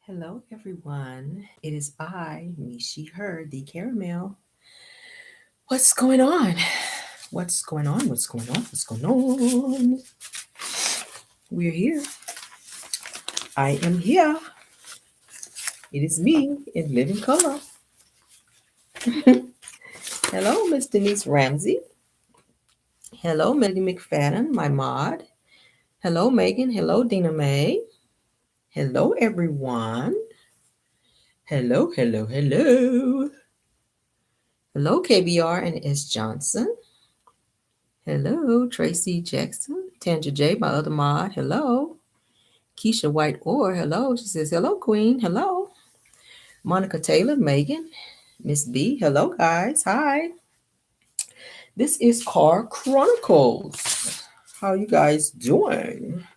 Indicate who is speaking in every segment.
Speaker 1: Hello, everyone. It is I, me, she, her, the caramel. What's going on? What's going on? What's going on? What's going on? We're here. I am here. It is me in living color. Hello, Miss Denise Ramsey. Hello, Melody McFadden, my mod. Hello, Megan. Hello, Dina Mae. Hello, everyone. Hello, hello, hello. Hello, KBR and S. Johnson. Hello, Tracy Jackson. Tanja J, my other mod. Hello. Keisha White Orr. Hello. She says, hello, Queen. Hello. Monica Taylor, Megan. Miss B. Hello, guys. Hi. This is Car Chronicles. How you guys doing?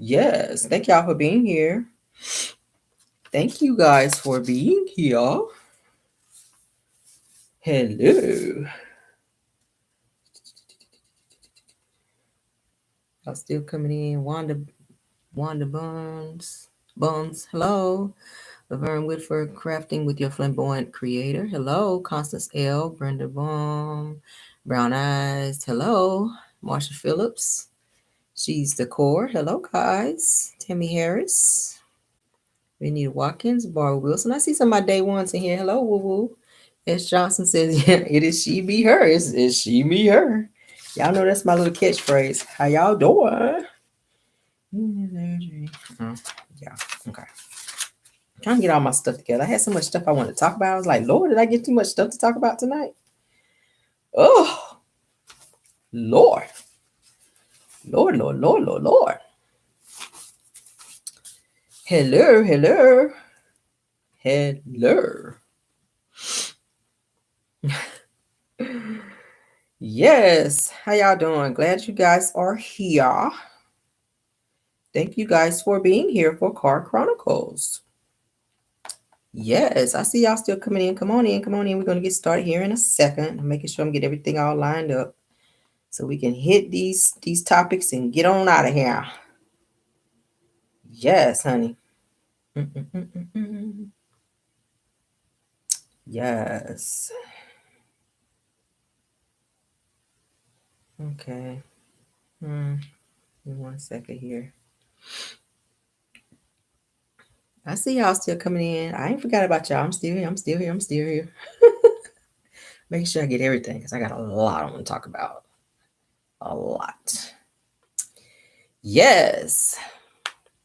Speaker 1: Yes. Thank y'all for being here. Thank you guys for being here. Hello. Y'all still coming in. Wanda Buns. Hello. Laverne Whitford, Crafting with Your Flamboyant Creator. Hello. Constance L. Brenda Baum. Brown Eyes. Hello. Marsha Phillips. She's the core. Hello, guys. Tammy Harris. Renita Watkins. Barbara Wilson. I see some of my day ones in here. Hello, woo woo. S. Johnson says, yeah, it is she, be her. It's she, me, her. Y'all know that's my little catchphrase. How y'all doing? Yeah, okay. I'm trying to get all my stuff together. I had so much stuff I wanted to talk about. I was like, Lord, did I get too much stuff to talk about tonight? Oh, Lord. Lord. Hello. Yes, how y'all doing? Glad you guys are here. Thank you guys for being here for Car Chronicles. Yes, I see y'all still coming in. Come on in. We're going to get started here in a second. I'm making sure I'm getting everything all lined up so we can hit these topics and get on out of here. Yes, honey. Yes. Okay. Give me 1 second here. I see y'all still coming in. I ain't forgot about y'all. I'm still here. Making sure I get everything because I got a lot I want to talk about. A lot. Yes.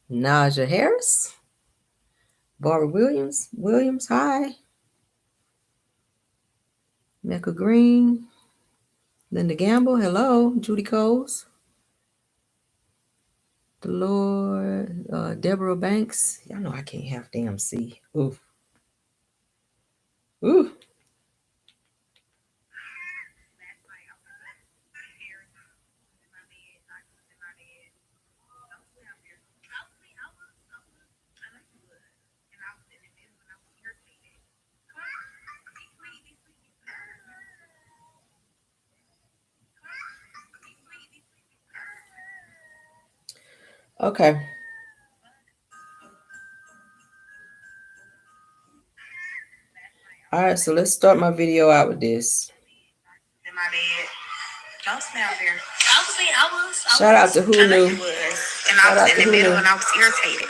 Speaker 1: Naja Harris. Barbara Williams, hi. Mecca Green. Linda Gamble, hello. Judy Coles. The Lord. Deborah Banks. Y'all know I can't have damn C. Oof. Okay. All right, so let's start my video out with this. In my bed. Don't smell here. Shout out to Who Knew. And I was in the middle and I was irritated.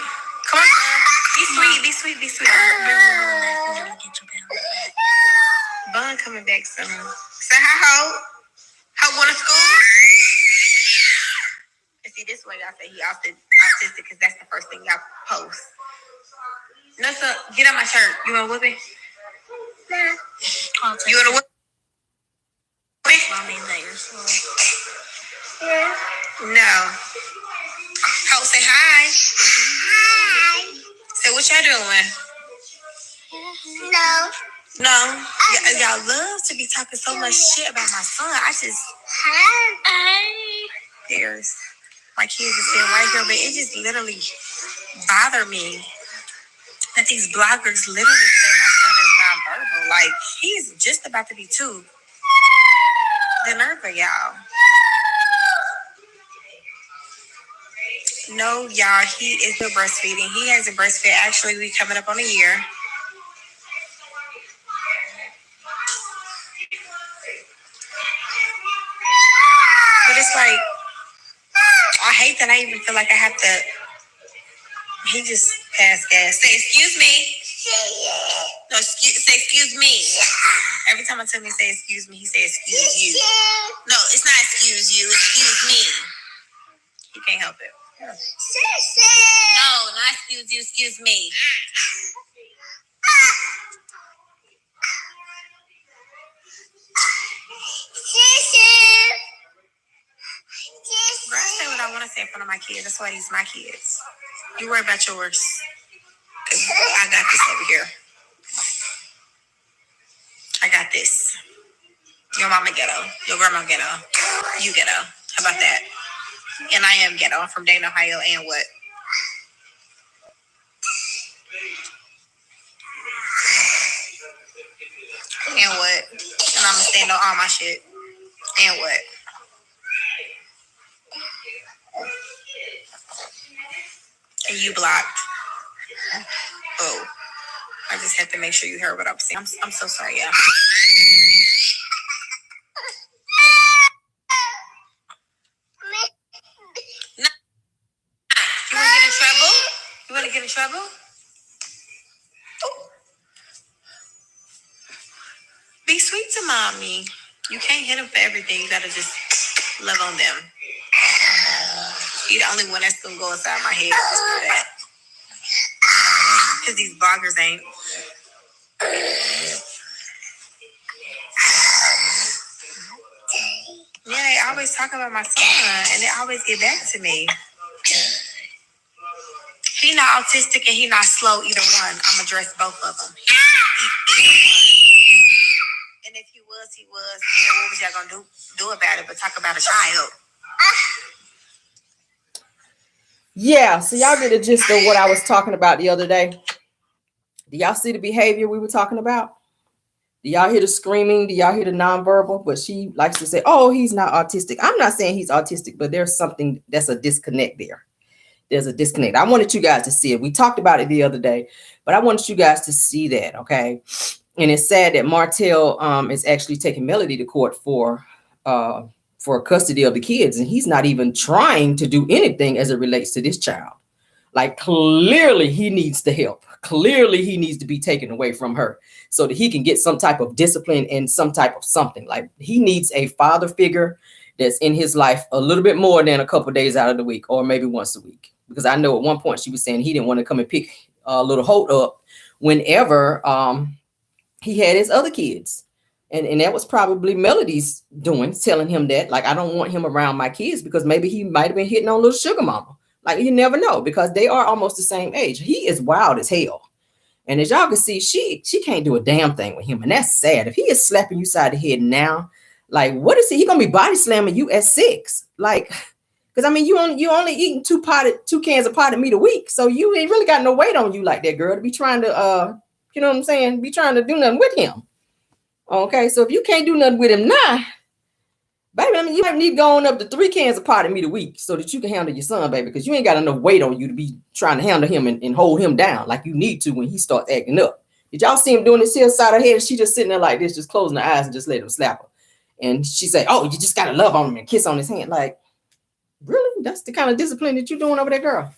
Speaker 1: Come on, girl. Be sweet. Bun coming back soon. Say hi, Hope. Hope going to school? And see, this way y'all say he autistic because that's the first thing y'all post. No, so get on my shirt. You want to whip it? Nah. You want to whip it? Yeah. No. Hope, say hi. Hi. Say what y'all doing? No. Y'all love to be talking so much shit about my son. There's my kids are sitting right here, but it just literally bothered me that these bloggers literally say my son is nonverbal. Like, he's just about to be 2. The nerve of y'all.
Speaker 2: No, y'all, he is still breastfeeding. He hasn't breastfed. Actually, we coming up on a year. But it's like, I hate that I even feel like I have to. He just passed gas. Say, excuse me. No, say, excuse me. Every time I tell him to say, excuse me, he says, excuse you. No, it's not excuse you. Excuse me. He can't help it. No, not excuse you. Excuse me. Bro, I say what I want to say in front of my kids. That's why these my kids. You worry about yours. I got this over here. I got this. Your mama ghetto. Your grandma ghetto. You ghetto. How about that? And I am ghetto. I'm from Dayton, Ohio. And what? And what? And I'm going to stand on all my shit. And what? And you blocked. Oh. I just had to make sure you heard what I was saying. I'm so sorry, y'all. No. You want to get in trouble? You want to get in trouble? Be sweet to mommy. You can't hit them for everything. You gotta just love on them. You're the only one that's gonna go inside my head. Just do that. Because these bloggers ain't. Yeah, they always talk about my son, and they always get back to me. He not autistic and he not slow, either one. I'm gonna address both of them. Either one. And if he was, he was. And what was y'all gonna do about it? But talk about a child.
Speaker 1: Yeah, so y'all get the gist of what I was talking about the other day. Do y'all see the behavior we were talking about? Do y'all hear the screaming? Do y'all hear the nonverbal? But she likes to say, oh, he's not autistic. I'm not saying he's autistic, but there's something that's a disconnect there. There's a disconnect. I wanted you guys to see it. We talked about it the other day, but I wanted you guys to see that, okay? And it's sad that Martell is actually taking Melody to court for custody of the kids, and he's not even trying to do anything as it relates to this child. Like, clearly he needs the help. Clearly he needs to be taken away from her so that he can get some type of discipline and some type of something. Like, he needs a father figure that's in his life a little bit more than a couple of days out of the week, or maybe once a week. Because I know at one point she was saying he didn't want to come and pick little Holt up whenever he had his other kids. And that was probably Melody's doing, telling him that, like, I don't want him around my kids because maybe he might have been hitting on little sugar mama. Like, you never know, because they are almost the same age. He is wild as hell. And as y'all can see, she can't do a damn thing with him. And that's sad. If he is slapping you side the head now, like, what is he? He gonna be body slamming you at 6. Like, because I mean, you only eating 2 cans of potted meat a week. So you ain't really got no weight on you like that, girl, to be trying to you know what I'm saying? Be trying to do nothing with him. Okay, so if you can't do nothing with him now, baby, I mean, you might need going up to 3 cans of potted meat a week so that you can handle your son, baby, because you ain't got enough weight on you to be trying to handle him and hold him down like you need to when he starts acting up. Did y'all see him doing this here side of her head? She just sitting there like this, just closing her eyes and just let him slap her. And she said, oh, you just got to love on him and kiss on his hand. Like, really? That's the kind of discipline that you're doing over there, girl?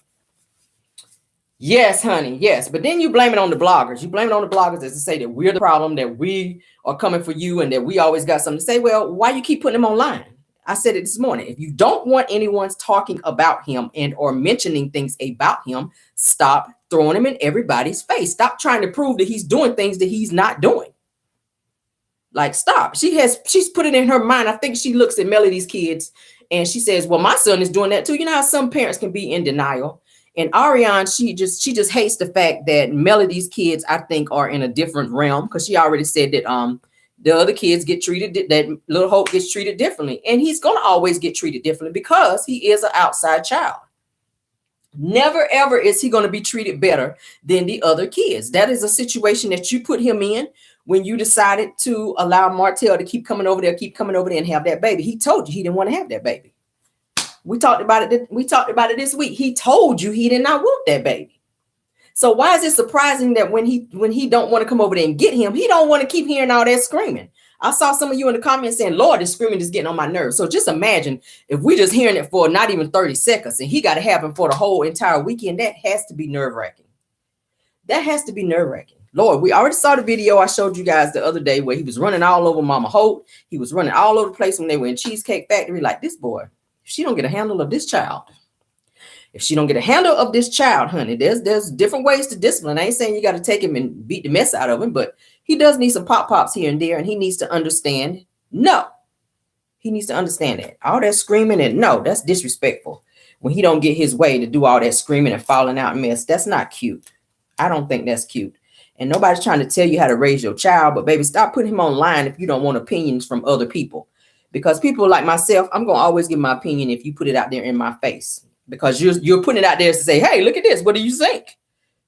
Speaker 1: Yes, honey. Yes. But then you blame it on the bloggers. You blame it on the bloggers as to say that we're the problem, that we are coming for you, and that we always got something to say. Well, why you keep putting him online? I said it this morning. If you don't want anyone's talking about him and or mentioning things about him, stop throwing him in everybody's face. Stop trying to prove that he's doing things that he's not doing. Like, stop. She's put it in her mind. I think she looks at Melody's kids and she says, well, my son is doing that too. You know how some parents can be in denial. And Arionne, she just hates the fact that Melody's kids, I think, are in a different realm, because she already said that the other kids get treated, that little Hope gets treated differently. And he's going to always get treated differently because he is an outside child. Never, ever is he going to be treated better than the other kids. That is a situation that you put him in when you decided to allow Martell to keep coming over there and have that baby. He told you he didn't want to have that baby. We talked about it. We talked about it this week. He told you he did not want that baby. So why is it surprising that when he don't want to come over there and get him, he don't want to keep hearing all that screaming? I saw some of you in the comments saying, Lord, this screaming is getting on my nerves. So just imagine if we just hearing it for not even 30 seconds and he got to have him for the whole entire weekend. That has to be nerve-wracking. That has to be nerve-wracking. Lord, we already saw the video I showed you guys the other day where he was running all over Mama Holt. He was running all over the place when they were in Cheesecake Factory. Like, this boy, if she don't get a handle of this child, honey, there's different ways to discipline. I ain't saying you got to take him and beat the mess out of him, but he does need some pop-pops here and there, and he needs to understand, no. He needs to understand that. All that screaming and no, that's disrespectful. When he don't get his way to do all that screaming and falling out mess, that's not cute. I don't think that's cute. And nobody's trying to tell you how to raise your child, but baby, stop putting him online if you don't want opinions from other people. Because people like myself, I'm going to always give my opinion if you put it out there in my face. Because you're putting it out there to say, hey, look at this. What do you think?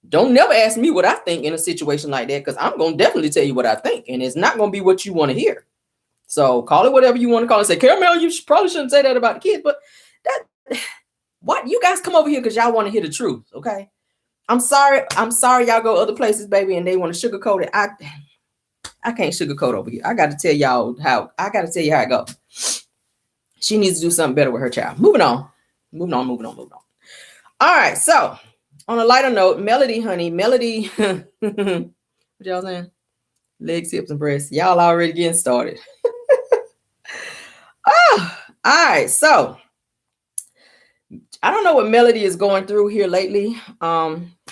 Speaker 1: Don't never ask me what I think in a situation like that, because I'm going to definitely tell you what I think. And it's not going to be what you want to hear. So call it whatever you want to call it. Say, Caramel, you probably shouldn't say that about the kids. But what? You guys come over here because y'all want to hear the truth, okay? I'm sorry y'all go other places, baby, and they want to sugarcoat it. I can't sugarcoat over here. I got to tell you how it goes. She needs to do something better with her child. Moving on. All right. So on a lighter note, Melody, honey, what y'all saying? Legs, hips, and breasts. Y'all already getting started. All right. So I don't know what Melody is going through here lately.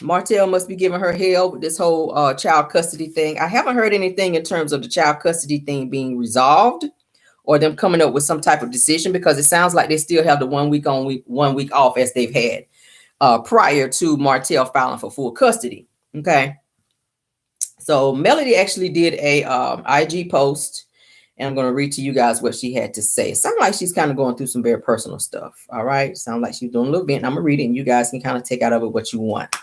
Speaker 1: Martell must be giving her hell with this whole child custody thing. I haven't heard anything in terms of the child custody thing being resolved or them coming up with some type of decision, because it sounds like they still have the 1 week on, 1 week off as they've had prior to Martell filing for full custody. Okay. So Melody actually did a IG post, and I'm going to read to you guys what she had to say. It sounds like she's kind of going through some very personal stuff. All right. Sounds like she's doing a little bit. And I'm going to read it, and you guys can kind of take out of it what you want.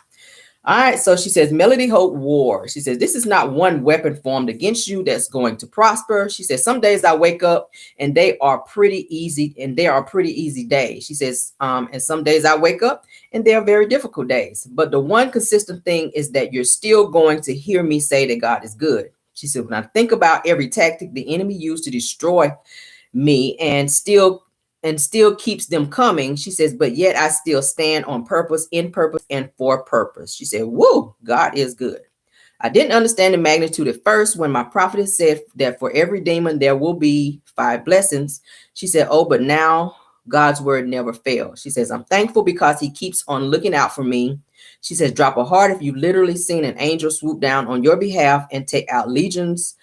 Speaker 1: All right. So she says, Melody Hope War. She says, this is not one weapon formed against you that's going to prosper. She says, some days I wake up and they are pretty easy, and they are pretty easy days. She says, and some days I wake up and they are very difficult days. But the one consistent thing is that you're still going to hear me say that God is good. She said, when I think about every tactic the enemy used to destroy me and still keeps them coming, she says, but yet I still stand on purpose, in purpose, and for purpose. She said, woo, God is good. I didn't understand the magnitude at first when my prophetess said that for every demon there will be 5 blessings. She said, oh, but now God's word never fails. She says, I'm thankful because he keeps on looking out for me. She says, drop a heart if you've literally seen an angel swoop down on your behalf and take out legions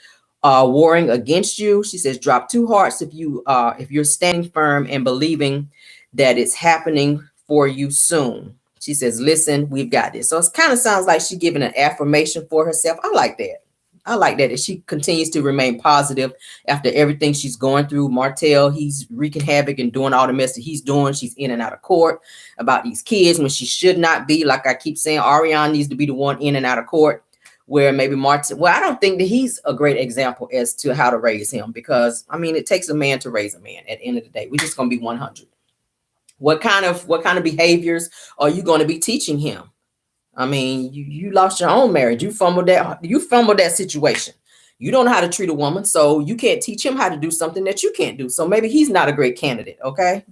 Speaker 1: warring against you. She says, drop 2 hearts if you're standing firm and believing that it's happening for you soon. She says, listen, we've got this. So it kind of sounds like she's giving an affirmation for herself. I like that. That she continues to remain positive after everything she's going through. Martell, he's wreaking havoc and doing all the mess that he's doing. She's in and out of court about these kids when she should not be. Like I keep saying, Arionne needs to be the one in and out of court, where maybe Martell, well, I don't think that he's a great example as to how to raise him, because I mean, it takes a man to raise a man. At the end of the day, we're just going to be 100. What kind of behaviors are you going to be teaching him? I mean, you lost your own marriage. You fumbled that situation. You don't know how to treat a woman, so you can't teach him how to do something that you can't do. So maybe he's not a great candidate, okay,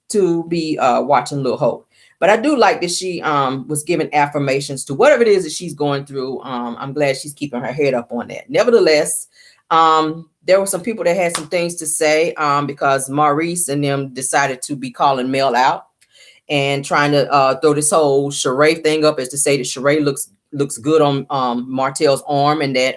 Speaker 1: to be watching Lil Hope. But I do like that she was giving affirmations to whatever it is that she's going through. I'm glad she's keeping her head up on that. Nevertheless, there were some people that had some things to say because Maurice and them decided to be calling Mel out and trying to throw this whole Sheree thing up as to say that Sheree looks good on Martell's arm, and that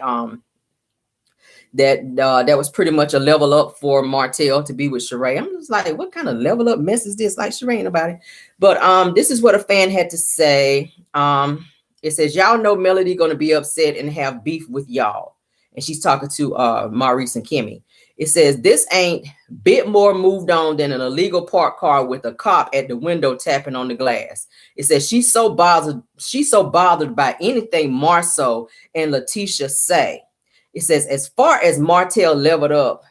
Speaker 1: that was pretty much a level up for Martell to be with Sheree. I'm just like, what kind of level up mess is this? Like, Sheree ain't about it. But this is what a fan had to say. It says, y'all know Melody gonna be upset and have beef with y'all. And she's talking to Maurice and Kimmy. It says, this ain't bit more moved on than an illegal parked car with a cop at the window tapping on the glass. It says she's so bothered by anything Marsau and Tisha say. It says, as far as Martell leveled up,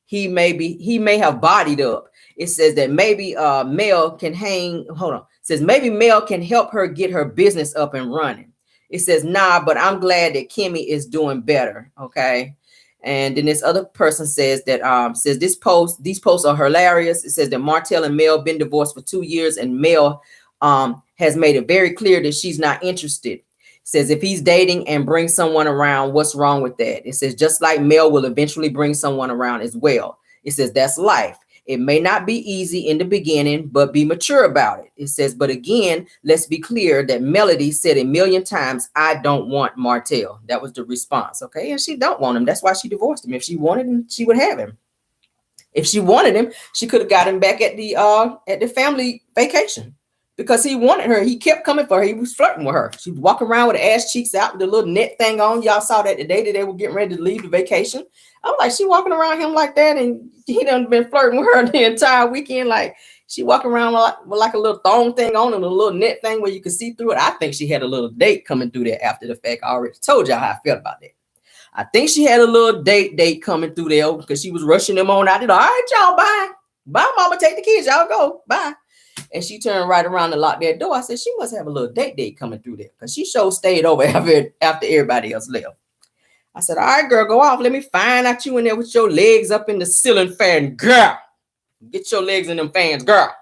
Speaker 1: he may have bodied up. It says that maybe Mel can hang. Hold on. It says maybe Mel can help her get her business up and running. It says nah, but I'm glad that Kimmy is doing better. Okay. And then this other person says that says these posts are hilarious. It says that Martell and Mel been divorced for 2 years, and Mel has made it very clear that she's not interested. It says if he's dating and brings someone around, what's wrong with that? It says just like Mel will eventually bring someone around as well. It says that's life. It may not be easy in the beginning, but be mature about it. It says, but again, let's be clear that Melody said a million times, I don't want Martell. That was the response. Okay. And she don't want him. That's why she divorced him. If she wanted him, she would have him. If she wanted him, she could have got him back at the family vacation because he wanted her. He kept coming for her. He was flirting with her. She was walking around with her ass cheeks out with the little net thing on. Y'all saw that the day that they were getting ready to leave the vacation. I'm like, she walking around him like that, and he done been flirting with her the entire weekend. Like she walking around with like a little thong thing on and a little net thing where you can see through it. I think she had a little date coming through there after the fact. I already told y'all how I felt about that. I think she had a little date coming through there because she was rushing them on out. All right, y'all, bye. Bye, mama, take the kids. Y'all go. Bye. And she turned right around and locked that door. I said, she must have a little date coming through there because she sure stayed over after everybody else left. I said, all right, girl, go off. Let me find out you in there with your legs up in the ceiling fan, girl. Get your legs in them fans, girl.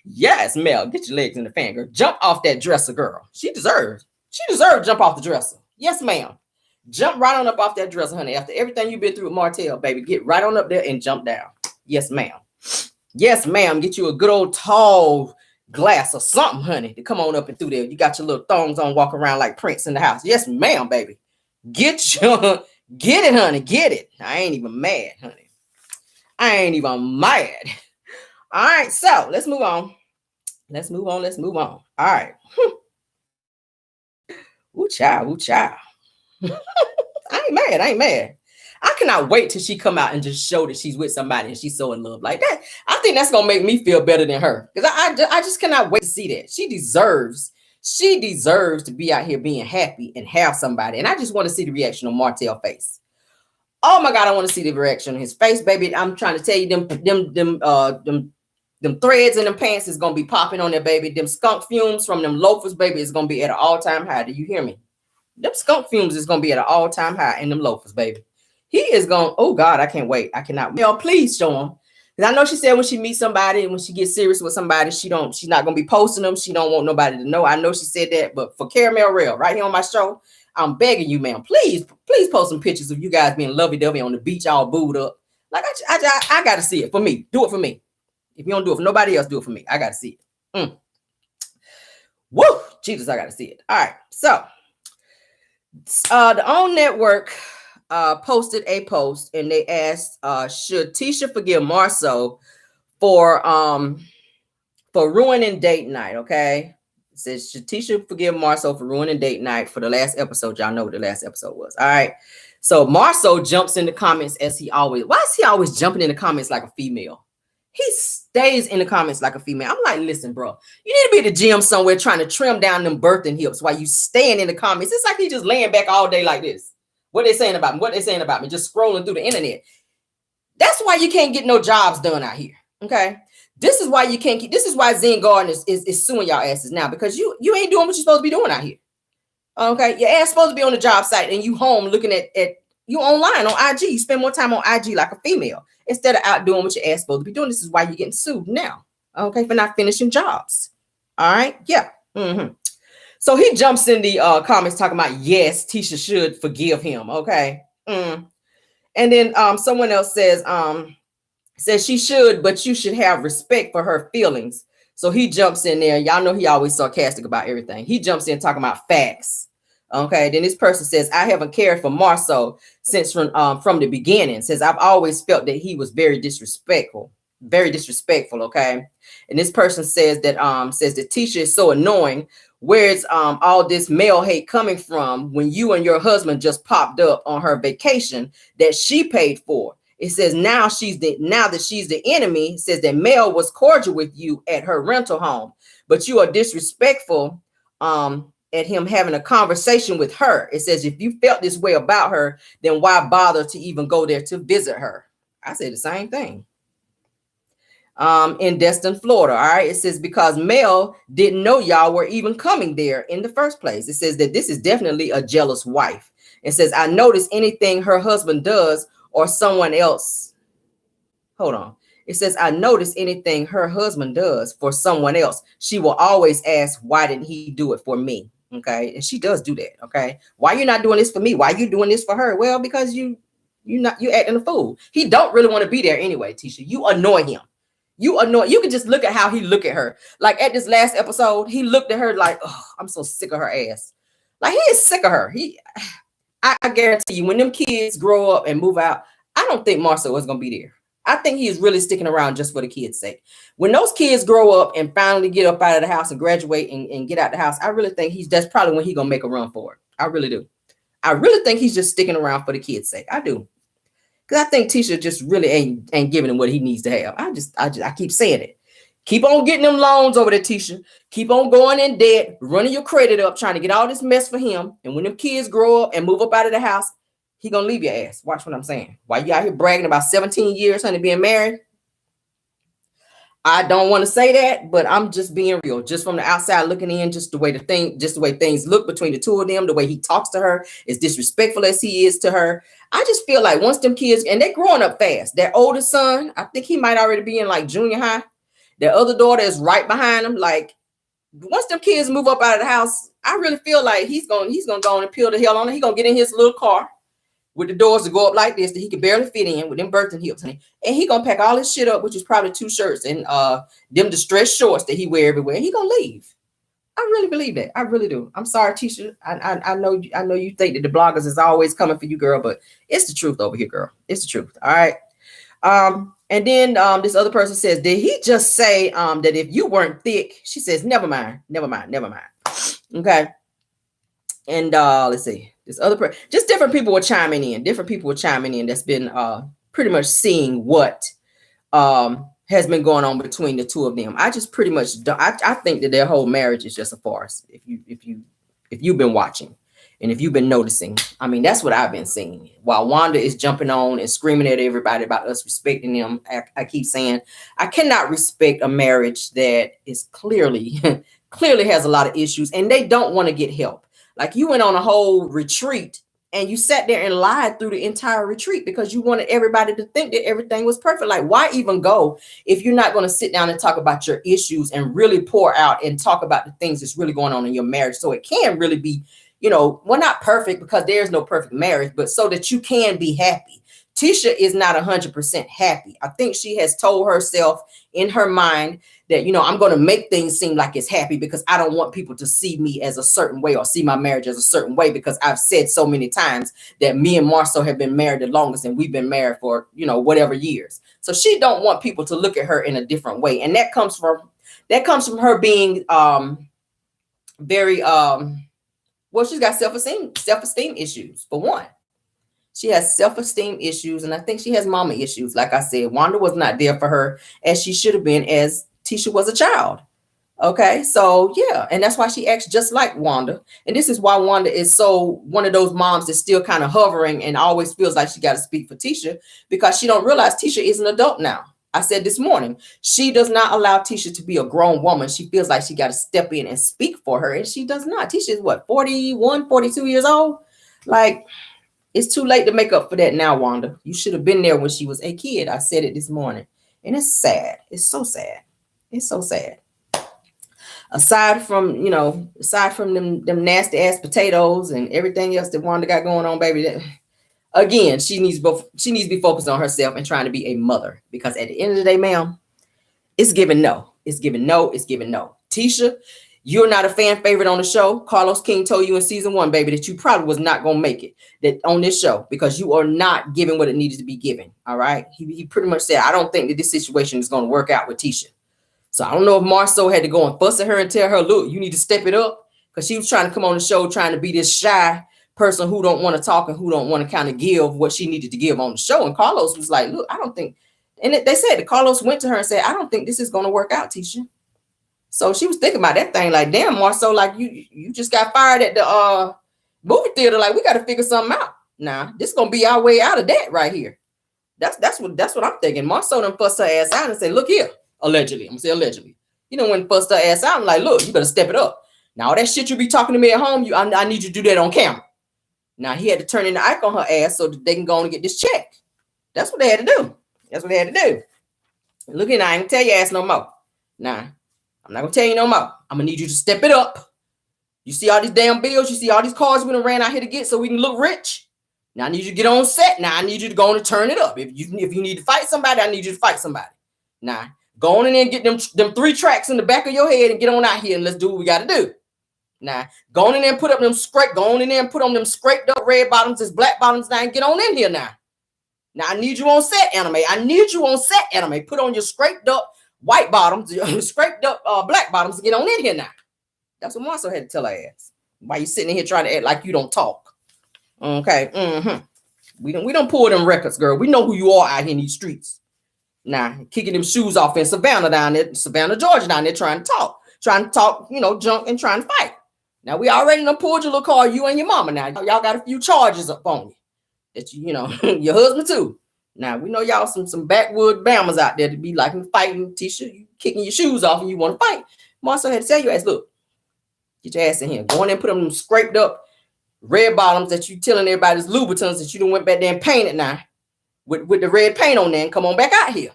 Speaker 1: Yes, Mel, get your legs in the fan, girl. Jump off that dresser, girl. She deserves to jump off the dresser. Yes, ma'am. Jump right on up off that dresser, honey. After everything you've been through with Martell, baby, get right on up there and jump down. Yes, ma'am. Yes, ma'am. Get you a good old tall glass or something, honey, to come on up and through there. You got your little thongs on, walk around like Prince in the house. Yes, ma'am, baby. Get it, honey. Get it. I ain't even mad, honey. I ain't even mad. All right, so let's move on. Let's move on. All right. Ooh, child. I ain't mad. I cannot wait till she come out and just show that she's with somebody and she's so in love like that. I think that's gonna make me feel better than her because I just cannot wait to see that. She deserves to be out here being happy and have somebody. And I just want to see the reaction on Martell's face. Oh my God, I want to see the reaction on his face, baby. I'm trying to tell you, them threads in them pants is gonna be popping on there, baby. Them skunk fumes from them loafers, baby, is gonna be at an all-time high. Do you hear me? Them skunk fumes is gonna be at an all-time high in them loafers, baby. He is going, oh God, I can't wait. I cannot. Mel, please show him. Because I know she said when she meets somebody and when she gets serious with somebody, she's not going to be posting them. She don't want nobody to know. I know she said that, but for Caramel Rell, right here on my show, I'm begging you, ma'am, please post some pictures of you guys being lovey-dovey on the beach, all booed up. Like, I got to see it for me. Do it for me. If you don't do it for nobody else, do it for me. I got to see it. Woo! Jesus, I got to see it. All right. So, the OWN Network posted a post and they asked, should Tisha forgive Marsau for ruining date night? Okay. It says, should Tisha forgive Marsau for ruining date night for the last episode? Y'all know what the last episode was. All right. So Marsau jumps in the comments as he always. Why is he always jumping in the comments like a female? He stays in the comments like a female. I'm like, listen, bro, you need to be at the gym somewhere trying to trim down them birthing hips while you staying in the comments. It's like he just laying back all day like this. What they saying about me? What they saying about me? Just scrolling through the internet. That's why you can't get no jobs done out here. Okay. This is why you can't keep. This is why Zen Garden is suing y'all asses now because you ain't doing what you're supposed to be doing out here. Okay. Your ass supposed to be on the job site and you home looking at you online on IG. You spend more time on IG like a female instead of out doing what your ass supposed to be doing. This is why you're getting sued now. Okay. For not finishing jobs. All right. Yeah. So he jumps in the comments talking about, yes, Tisha should forgive him. Okay. And then someone else says she should, but you should have respect for her feelings. So he jumps in there. Y'all know he always sarcastic about everything. He jumps in talking about facts. Okay. Then this person says, I haven't cared for Marsau since from the beginning. Says, I've always felt that he was very disrespectful. Okay. And this person says that Tisha is so annoying. Where's all this male hate coming from when you and your husband just popped up on her vacation that she paid for? It says now that she's the enemy. It says that Mel was cordial with you at her rental home, but you are disrespectful at him having a conversation with her. It says if you felt this way about her, then why bother to even go there to visit her? I say the same thing. in Destin, Florida. All right. It says, because Mel didn't know y'all were even coming there in the first place. It says that this is definitely a jealous wife. It says, I notice anything her husband does or someone else. Hold on. It says, I notice anything her husband does for someone else, she will always ask, why didn't he do it for me? Okay. And she does do that. Okay. Why you not doing this for me? Why you doing this for her? Well, because you acting a fool. He don't really want to be there anyway, Tisha. You annoy him. You can just look at how he look at her. Like at this last episode, he looked at her like, oh, I'm so sick of her ass. Like he is sick of her. I guarantee you, when them kids grow up and move out, I don't think Marsau is gonna be there. I think he is really sticking around just for the kids' sake. When those kids grow up and finally get up out of the house and graduate and get out the house, I really think that's probably when he's gonna make a run for it. I really do. I really think he's just sticking around for the kids' sake. I do. Because I think Tisha just really ain't giving him what he needs to have. I keep saying it. Keep on getting them loans over there, Tisha. Keep on going in debt, running your credit up, trying to get all this mess for him. And when them kids grow up and move up out of the house, he gonna leave your ass. Watch what I'm saying. Why you out here bragging about 17 years, honey, being married? I don't want to say that, but I'm just being real. Just from the outside looking in, just the way things look between the two of them, the way he talks to her, as disrespectful as he is to her. I just feel like once them kids, and they're growing up fast. Their oldest son, I think he might already be in like junior high. Their other daughter is right behind him. Like once them kids move up out of the house, I really feel like he's gonna go on and peel the hell on it. He's gonna get in his little car with the doors to go up like this that he can barely fit in with them Burton hips, honey. And he gonna pack all his shit up, which is probably 2 shirts and them distressed shorts that he wear everywhere. He gonna leave. I really believe that. I really do. I'm sorry, Tisha. I know you think that the bloggers is always coming for you, girl, but it's the truth over here, girl. It's the truth. All right. And then this other person says, did he just say that if you weren't thick? She says, never mind. Okay. And let's see. This other just different people were chiming in. That's been pretty much seeing what has been going on between the two of them. I just pretty much I think that their whole marriage is just a farce. If you've been watching and if you've been noticing, I mean, that's what I've been seeing. While Wanda is jumping on and screaming at everybody about us respecting them, I keep saying I cannot respect a marriage that is clearly has a lot of issues and they don't want to get help. Like you went on a whole retreat and you sat there and lied through the entire retreat because you wanted everybody to think that everything was perfect. Like, why even go if you're not going to sit down and talk about your issues and really pour out and talk about the things that's really going on in your marriage so it can really be, well, not perfect because there's no perfect marriage, but so that you can be happy. Tisha is not 100% happy. I think she has told herself in her mind that, I'm going to make things seem like it's happy because I don't want people to see me as a certain way or see my marriage as a certain way, because I've said so many times that me and Marsau have been married the longest and we've been married for, whatever years. So she don't want people to look at her in a different way. And that comes from her being very, well, she's got self-esteem issues for one. She has self-esteem issues, and I think she has mama issues. Like I said, Wanda was not there for her as she should have been as Tisha was a child. Okay, so yeah, and that's why she acts just like Wanda. And this is why Wanda is so one of those moms that's still kind of hovering and always feels like she got to speak for Tisha, because she don't realize Tisha is an adult now. I said this morning, she does not allow Tisha to be a grown woman. She feels like she got to step in and speak for her, and she does not. Tisha is what, 41, 42 years old? Like, it's too late to make up for that now, Wanda. You should have been there when she was a kid. I said it this morning. And it's sad. It's so sad. It's so sad. Aside from them nasty ass potatoes and everything else that Wanda got going on, baby, again, she needs to be focused on herself and trying to be a mother. Because at the end of the day, ma'am, it's giving no. It's giving no. It's giving no. Tisha, you're not a fan favorite on the show. Carlos King told you in season 1, baby, that you probably was not going to make it on this show because you are not giving what it needed to be given. All right. He pretty much said, I don't think that this situation is going to work out with Tisha. So I don't know if Marsau had to go and fuss at her and tell her, look, you need to step it up, because she was trying to come on the show trying to be this shy person who don't want to talk and who don't want to kind of give what she needed to give on the show. And Carlos was like, look, I don't think. And they said that Carlos went to her and said, I don't think this is going to work out, Tisha. So she was thinking about that thing like, damn, Marsau, like you just got fired at the movie theater. Like, we got to figure something out. Nah, this is going to be our way out of that right here. That's what I'm thinking. Marsau done fussed her ass out and say, look here, Allegedly. I'm gonna say allegedly. You know, when fussed her ass out, I'm like, look, you better step it up. Now, all that shit you be talking to me at home, I need you to do that on camera. Now, he had to turn in the ike on her ass so that they can go on and get this check. That's what they had to do. That's what they had to do. Look at, I ain't gonna tell your ass no more. Nah, I'm not gonna tell you no more. I'm gonna need you to step it up. You see all these damn bills, you see all these cars we done ran out here to get so we can look rich. Now I need you to get on set. Now I need you to go on and turn it up. If you need to fight somebody, I need you to fight somebody. Now go on in there and get them 3 tracks in the back of your head and get on out here and let's do what we gotta do. Now go on in there and put up them go on in there and put on them scraped up red bottoms, this black bottoms now and get on in here now. Now I need you on set, anime. I need you on set, anime. Put on your scraped up white bottoms, scraped up black bottoms and get on in here now. That's what Marsau had to tell her ass. Why you sitting in here trying to act like you don't talk? Okay. We don't pull them records, girl. We know who you are out here in these streets. Now, kicking them shoes off in Savannah down there, Savannah, Georgia down there trying to talk, junk and trying to fight. Now, we already done pulled your little car, you and your mama now. Y'all got a few charges up on you. That your husband too. Now, we know y'all some backwood bammers out there to be like fighting, Tisha, you kicking your shoes off and you want to fight. Marsau had to tell your ass, look, get your ass in here. Go in there and put them scraped up red bottoms that you telling everybody's Louboutins that you done went back there and painted now with the red paint on there and come on back out here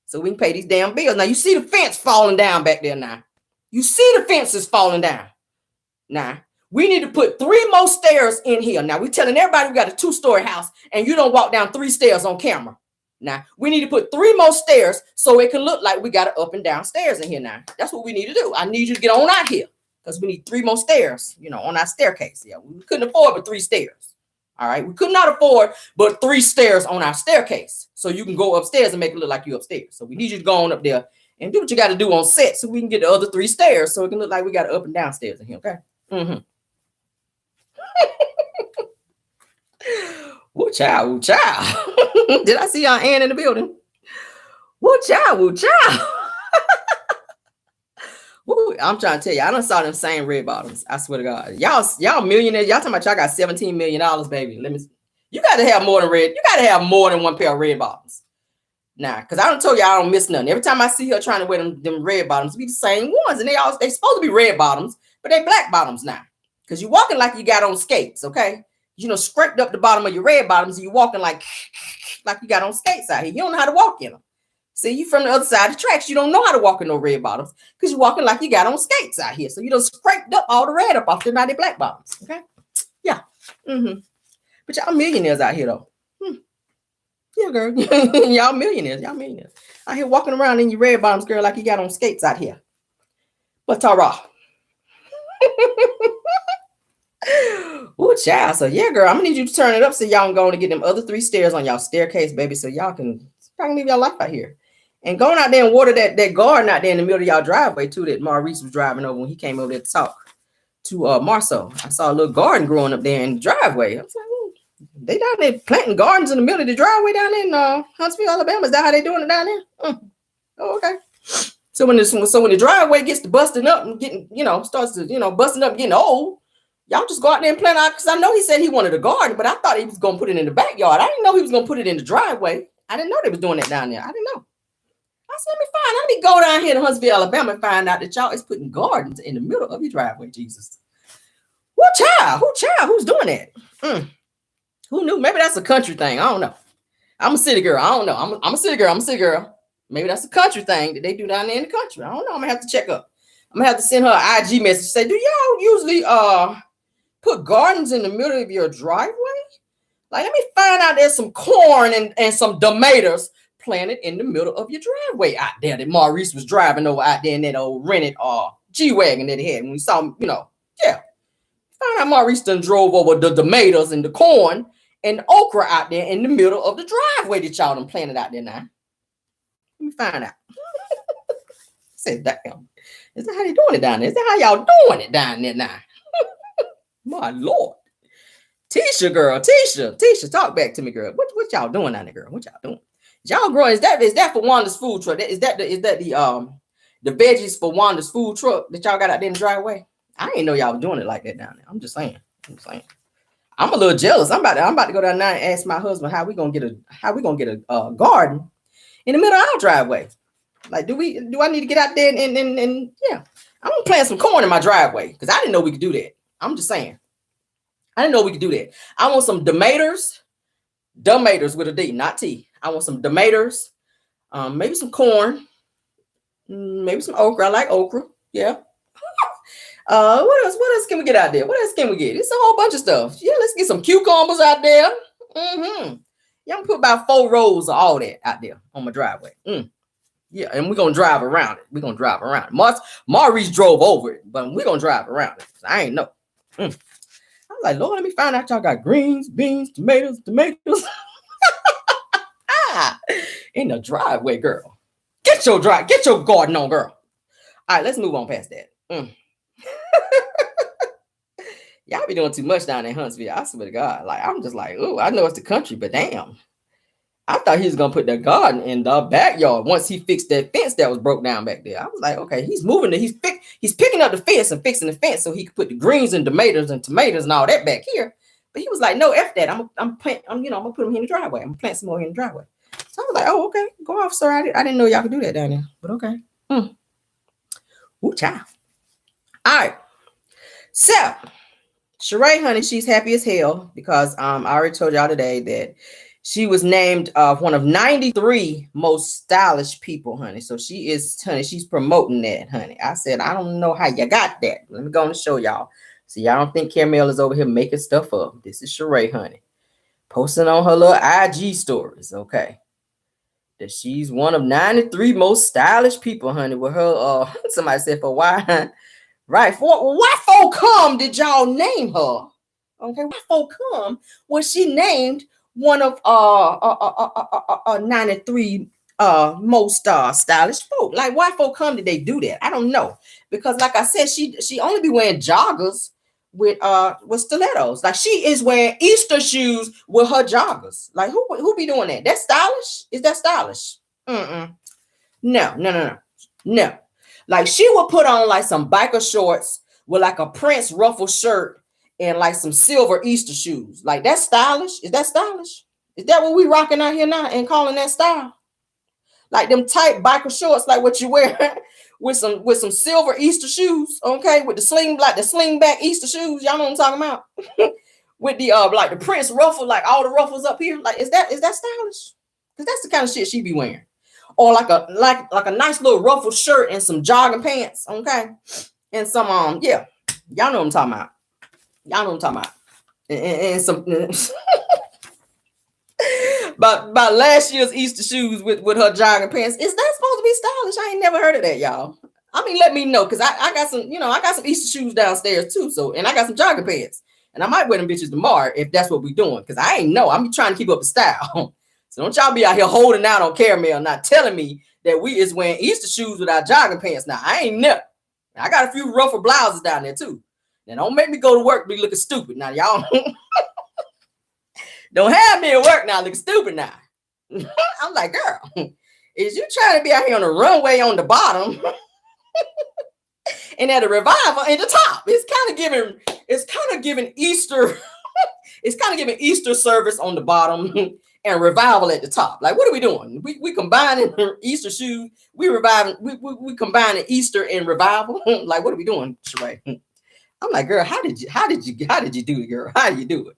Speaker 1: so we can pay these damn bills. Now, you see the fence falling down back there now. You see the fence is falling down. Now, we need to put 3 more stairs in here. Now, we're telling everybody we got a 2-story house and you don't walk down 3 stairs on camera. Now, we need to put 3 more stairs so it can look like we got an up and down stairs in here now. That's what we need to do. I need you to get on out here because we need 3 more stairs, on our staircase. Yeah, we couldn't afford but 3 stairs. All right, we could not afford but 3 stairs on our staircase so you can go upstairs and make it look like you're upstairs. So we need you to go on up there and do what you got to do on set so we can get the other 3 stairs so it can look like we got up and down stairs in here. Okay. Woo child, woo child. Did I see Ann in the building? Woo child, woo child. Woo, I'm trying to tell you, I done saw them same red bottoms. I swear to God. Y'all millionaires. Y'all talking about y'all got $17 million, baby. You got to have more than red. You got to have more than 1 pair of red bottoms. Now, because I done told you I don't miss nothing. Every time I see her trying to wear them red bottoms, be the same ones. And they supposed to be red bottoms, but they black bottoms now. Because you're walking like you got on skates, okay? Scraped up the bottom of your red bottoms and you're walking like you got on skates out here. You don't know how to walk in them. See, you from the other side of the tracks. You don't know how to walk in no red bottoms because you're walking like you got on skates out here. So you done scraped up all the red up off them naughty black bottoms, okay? Yeah. But y'all millionaires out here, though. Yeah, girl. Y'all millionaires. Y'all millionaires. Out here walking around in your red bottoms, girl, like you got on skates out here. But Tara. Oh, child. So yeah, girl, I'm gonna need you to turn it up so y'all can go and get them other 3 stairs on y'all staircase, baby, so y'all can live your life out here. And going out there and water that garden out there in the middle of y'all driveway too that Maurice was driving over when he came over there to talk to Marsau. I saw a little garden growing up there in the driveway. I was like, they down there planting gardens in the middle of the driveway down there in Huntsville, Alabama. Is that how they doing it down there? Oh, okay. So when the driveway gets to busting up and getting, starts to, busting up and getting old, y'all just go out there and plant out. Because I know he said he wanted a garden, but I thought he was going to put it in the backyard. I didn't know he was going to put it in the driveway. I didn't know they was doing that down there. I didn't know. I said, let me go down here to Huntsville, Alabama and find out that y'all is putting gardens in the middle of your driveway, Jesus. What child? Who's doing that? Who knew? Maybe that's a country thing. I don't know. I'm a city girl. I don't know. I'm a city girl. Maybe that's a country thing that they do down there in the country. I don't know. I'm going to have to check up. I'm going to have to send her an IG message. Say, do y'all usually put gardens in the middle of your driveway? Like, let me find out there's some corn and some tomatoes planted in the middle of your driveway out there that Maurice was driving over out there in that old rented G-Wagon that he had when we saw him, yeah. Find out Maurice done drove over the tomatoes and the corn and the okra out there in the middle of the driveway that y'all done planted out there now. Let me find out. I said, damn. Is that how they doing it down there? Is that how y'all doing it down there now? My Lord. Tisha, girl. Tisha, talk back to me, girl. What y'all doing down there, girl? What y'all doing? Y'all growing? Is that for Wanda's food truck? Is that the veggies for Wanda's food truck that y'all got out there in the driveway? I didn't know y'all was doing it like that down there. I'm just saying. I'm a little jealous. I'm about to go down there and ask my husband how we gonna get a garden in the middle of our driveway. Like, do I need to get out there and yeah. I'm gonna plant some corn in my driveway because I didn't know we could do that. I'm just saying. I didn't know we could do that. I want some tomatoes with a D, not T. I want some tomatoes, maybe some corn, maybe some okra. I like okra. Yeah. What else? What else can we get out there? What else can we get? It's a whole bunch of stuff. Yeah, let's get some cucumbers out there. Mm-hmm. Yeah, I'm gonna put about 4 rows of all that out there on my driveway. Yeah, and we're gonna drive around it. We're gonna drive around it. Maurice drove over it, but we're gonna drive around it. I ain't know. I was like, Lord, let me find out y'all got greens, beans, tomatoes. In the driveway, girl. Get your garden on, girl. All right, let's move on past that. Y'all be doing too much down in Huntsville. I swear to God. Like, I'm just like, oh, I know it's the country, but damn. I thought he was gonna put the garden in the backyard once he fixed that fence that was broke down back there. I was like, okay, he's moving it. He's picking up the fence and fixing the fence so he could put the greens and tomatoes and all that back here. But he was like, no, F that. I'm gonna put them in the driveway. I'm gonna plant some more in the driveway. So I was like, oh, okay, go off, sir. I didn't know y'all could do that down there, but okay. Ooh, child. All right. So Sheree, honey, she's happy as hell because I already told y'all today that she was named one of 93 most stylish people, honey. So she's promoting that, honey. I said, I don't know how you got that. Let me go and show y'all. So y'all don't think Caramel is over here making stuff up. This is Sheree, honey, posting on her little IG stories, okay? That she's one of 93 most stylish people, honey, with her, somebody said for why, right, why for come did y'all name her? Okay, why for come was she named one of 93 most stylish folk? Like, why for come did they do that? I don't know, because like I said, she only be wearing joggers with stilettos. Like, she is wearing Easter shoes with her joggers. Like, who be doing that? That's stylish? Is that stylish? No. Like, she would put on like some biker shorts with like a Prince ruffle shirt and like some silver Easter shoes. Like, that's stylish? Is that stylish? Is that what we rocking out here now and calling that style? Like them tight biker shorts, like what you wear with some silver Easter shoes, okay, with the slingback Easter shoes. Y'all know what I'm talking about? With the like the Prince ruffle, like all the ruffles up here. Like, is that stylish? Because that's the kind of shit she be wearing. Or like a nice little ruffled shirt and some jogging pants, okay, and some yeah, y'all know what I'm talking about. And some about last year's Easter shoes with her jogging pants. Is that supposed to be stylish? I ain't never heard of that, y'all. I mean, let me know, because I got some, I got some Easter shoes downstairs too. So, and I got some jogging pants, and I might wear them bitches tomorrow if that's what we doing, because I ain't know. I'm trying to keep up the style. So don't y'all be out here holding out on Caramel, not telling me that we is wearing Easter shoes with our jogging pants. Now, I ain't never. I got a few ruffled blouses down there too. Now, don't make me go to work be looking stupid. Now, y'all don't have me at work now looking stupid now. I'm like, girl, is you trying to be out here on the runway on the bottom and at a revival in the top? It's kind of giving Easter. It's kind of giving Easter service on the bottom and revival at the top. Like, what are we doing? We combining Easter shoes. We combining Easter and revival. Like, what are we doing, Sheree? I'm like, girl, how did you do it, girl? How do you do it?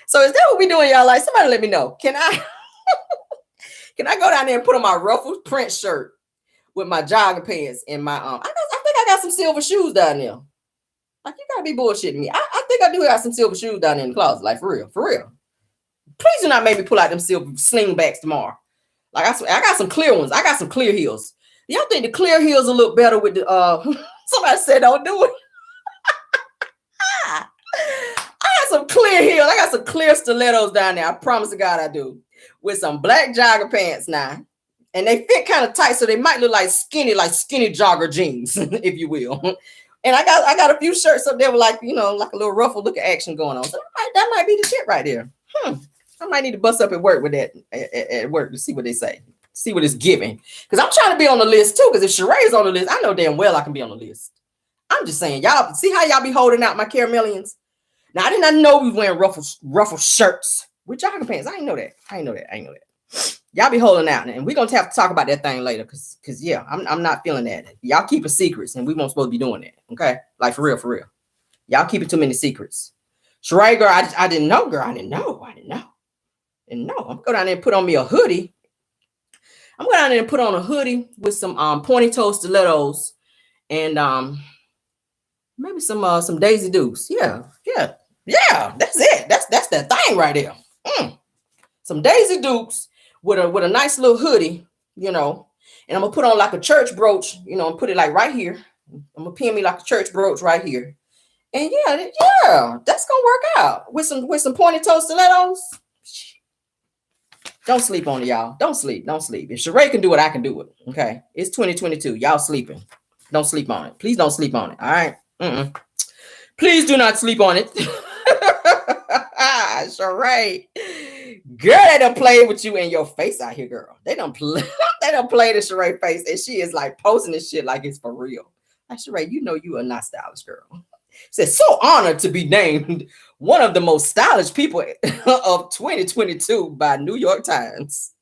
Speaker 1: So is that what we doing, y'all? Like, somebody let me know. Can I go down there and put on my ruffled print shirt with my jogging pants and my I think I got some silver shoes down there. Like, you gotta be bullshitting me. I think I do got some silver shoes down there in the closet. Like, for real. Please do not make me pull out them silver slingbacks tomorrow. Like, I got some clear ones. I got some clear heels. Y'all think the clear heels will look better with the somebody said don't do it. I got some clear heels. I got some clear stilettos down there. I promise to God I do. With some black jogger pants now. And they fit kind of tight, so they might look like skinny jogger jeans, if you will. And I got a few shirts up there with like a little ruffled look of action going on. So that might be the shit right there. I might need to bust up at work with that at work to see what they say. See what it's giving. Because I'm trying to be on the list too. Because if Sheree's on the list, I know damn well I can be on the list. I'm just saying, y'all see how y'all be holding out my caramelians? Now, I did not know we was wearing ruffled shirts with jogging pants. I didn't know that. Y'all be holding out, and we're gonna have to talk about that thing later, cause yeah, I'm not feeling that. Y'all keep it secrets, and we won't supposed to be doing that. Okay, like for real, for real. Y'all keep it too many secrets. Sheree, girl, I didn't know, girl. I didn't know. I'm gonna go down there and put on me a hoodie. I'm going down there and put on a hoodie with some pointy toe stilettos and maybe some Daisy Dukes. Yeah. That's it. That's that thing right there. Some Daisy Dukes with a nice little hoodie, and I'm gonna put on like a church brooch, and put it like right here. I'm gonna pin me like a church brooch right here. And yeah, that's gonna work out with some pointy toe stilettos. Don't sleep on it, y'all. Don't sleep. If Sheree can do it, I can do it. Okay, it's 2022. Y'all sleeping. Don't sleep on it. Please don't sleep on it. All right. Please do not sleep on it. Sheree, girl, they done played with you in your face out here, girl. They done play the Sheree face, and she is like posting this shit like it's for real. Like, Sheree, you are not stylish, girl. Says, so honored to be named one of the most stylish people of 2022 by New York Times.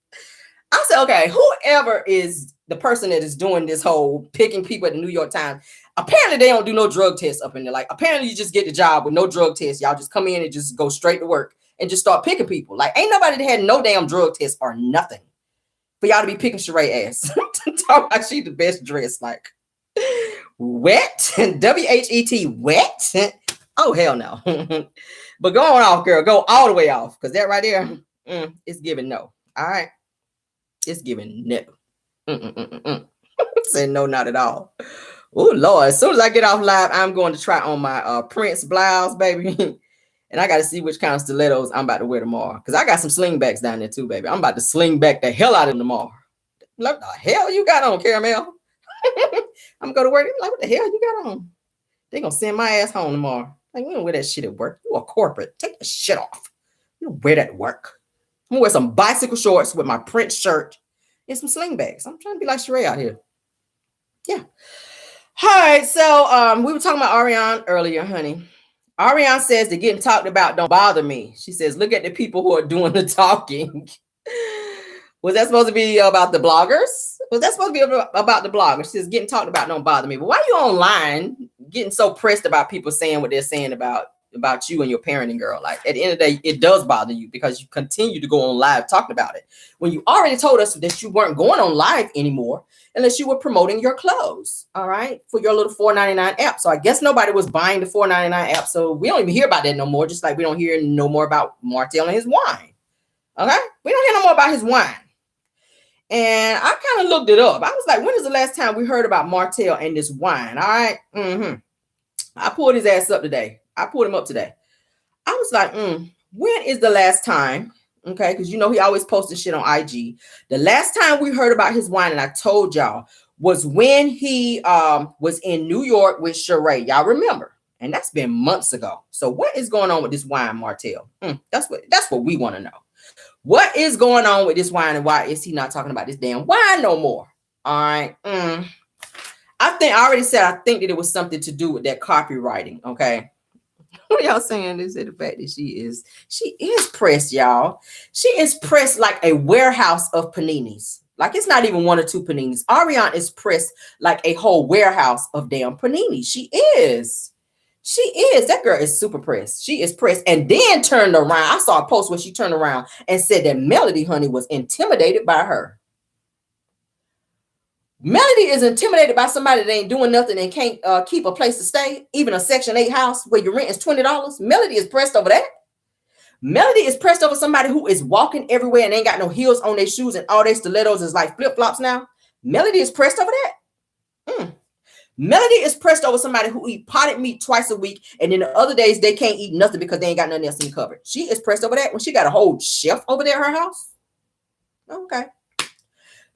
Speaker 1: I said, okay, whoever is the person that is doing this whole picking people at the New York Times, apparently they don't do no drug tests up in there. Like, apparently you just get the job with no drug tests. Y'all just come in and just go straight to work and just start picking people. Like, ain't nobody that had no damn drug test or nothing for y'all to be picking Sheree ass. Talk about she the best dressed, like wet, WHET, wet. Oh, hell no. But go on off, girl. Go all the way off, because that right there, it's giving no. All right. It's giving no. Say no, not at all. Oh, Lord. As soon as I get off live, I'm going to try on my Prince blouse, baby. And I got to see which kind of stilettos I'm about to wear tomorrow. Because I got some slingbacks down there too, baby. I'm about to sling back the hell out of them tomorrow. What the hell you got on, Caramel? I'm going to go to work. Like, what the hell you got on? They're going to send my ass home tomorrow. Like, you don't wear that shit at work. You are corporate. Take the shit off. You don't wear that at work. I'm going to wear some bicycle shorts with my print shirt and some slingbacks. I'm trying to be like Sheree out here. Yeah. All right. So we were talking about Arionne earlier, honey. Arionne says that getting talked about don't bother me. She says, look at the people who are doing the talking. Was that supposed to be about the bloggers? Was that supposed to be about the bloggers? She says, getting talked about don't bother me. But why are you online getting so pressed about people saying what they're saying about you and your parenting, girl? Like, at the end of the day, it does bother you because you continue to go on live talking about it when you already told us that you weren't going on live anymore unless you were promoting your clothes, all right, for your little $4.99 app. So I guess nobody was buying the $4.99 app, so we don't even hear about that no more, just like we don't hear no more about Martell and his wine, okay? We don't hear no more about his wine. And I kind of looked it up. I was like, when is the last time we heard about Martell and this wine, all right? I pulled his ass up today. I pulled him up today. I was like, when is the last time? Okay, because he always posted shit on IG. The last time we heard about his wine, and I told y'all, was when he was in New York with Sheree. Y'all remember? And that's been months ago. So what is going on with this wine, Martell? That's what we want to know. What is going on with this wine, and why is he not talking about this damn wine no more? All right. I already said I think that it was something to do with that copywriting. Okay. What are y'all saying? Is it the fact that she is pressed, y'all? She is pressed like a warehouse of paninis. Like, it's not even one or two paninis. Arionne is pressed like a whole warehouse of damn paninis. She is. That girl is super pressed. She is pressed, and then turned around. I saw a post where she turned around and said that Melody, honey, was intimidated by her. Melody is intimidated by somebody that ain't doing nothing and can't keep a place to stay, even a Section 8 house where your rent is $20. Melody is pressed over that. Melody is pressed over somebody who is walking everywhere and ain't got no heels on their shoes and all their stilettos is like flip-flops now. Melody is pressed over that. Melody is pressed over somebody who eat potted meat twice a week, and then the other days they can't eat nothing because they ain't got nothing else in the cupboard. She is pressed over that when she got a whole chef over there at her house. Okay.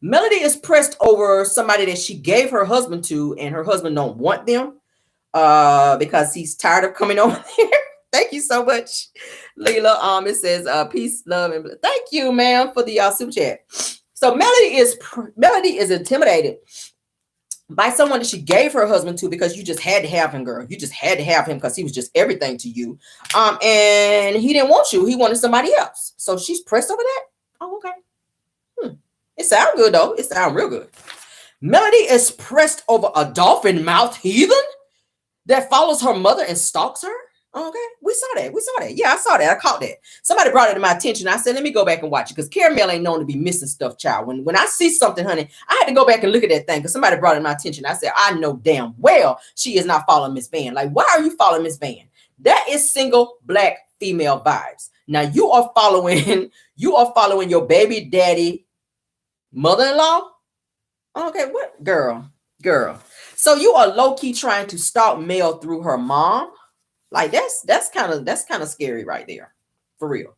Speaker 1: Melody is pressed over somebody that she gave her husband to, and her husband don't want them because he's tired of coming over there. Thank you so much, Leela. It says peace, love, and thank you, ma'am, for the super chat. So Melody is intimidated by someone that she gave her husband to because you just had to have him, girl. You just had to have him because he was just everything to you. And he didn't want you. He wanted somebody else. So she's pressed over that. Oh, okay. It sounds good though. It sounds real good. Melody is pressed over a dolphin mouth heathen that follows her mother and stalks her. Okay, we saw that. We saw that. Yeah, I saw that. I caught that. Somebody brought it to my attention. I said, let me go back and watch it because Caramel ain't known to be missing stuff, child. When I see something, honey, I had to go back and look at that thing because somebody brought it to my attention. I said, I know damn well she is not following Miss Van. Like, why are you following Miss Van? That is single black female vibes. Now you are following your baby daddy mother-in-law. Okay, what girl? So you are low-key trying to stalk Mel through her mom. Like that's kind of scary right there. For real.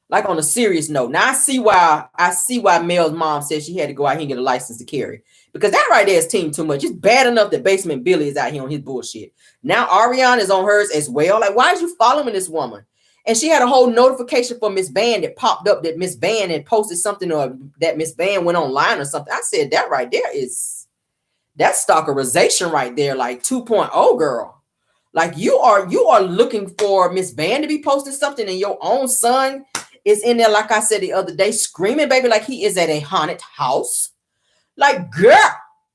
Speaker 1: Like on a serious note. Now I see why Mel's mom said she had to go out here and get a license to carry. Because that right there is team too much. It's bad enough that Basement Billy is out here on his bullshit. Now Arionne is on hers as well. Like, why is you following this woman? And she had a whole notification for Miss Van that popped up that Miss Van had posted something or that Miss Van went online or something. I said that right there that's stalkerization right there, like 2.0, girl. Like you are looking for Miss Van to be posting something and your own son is in there, like I said the other day, screaming, baby, like he is at a haunted house. Like, girl,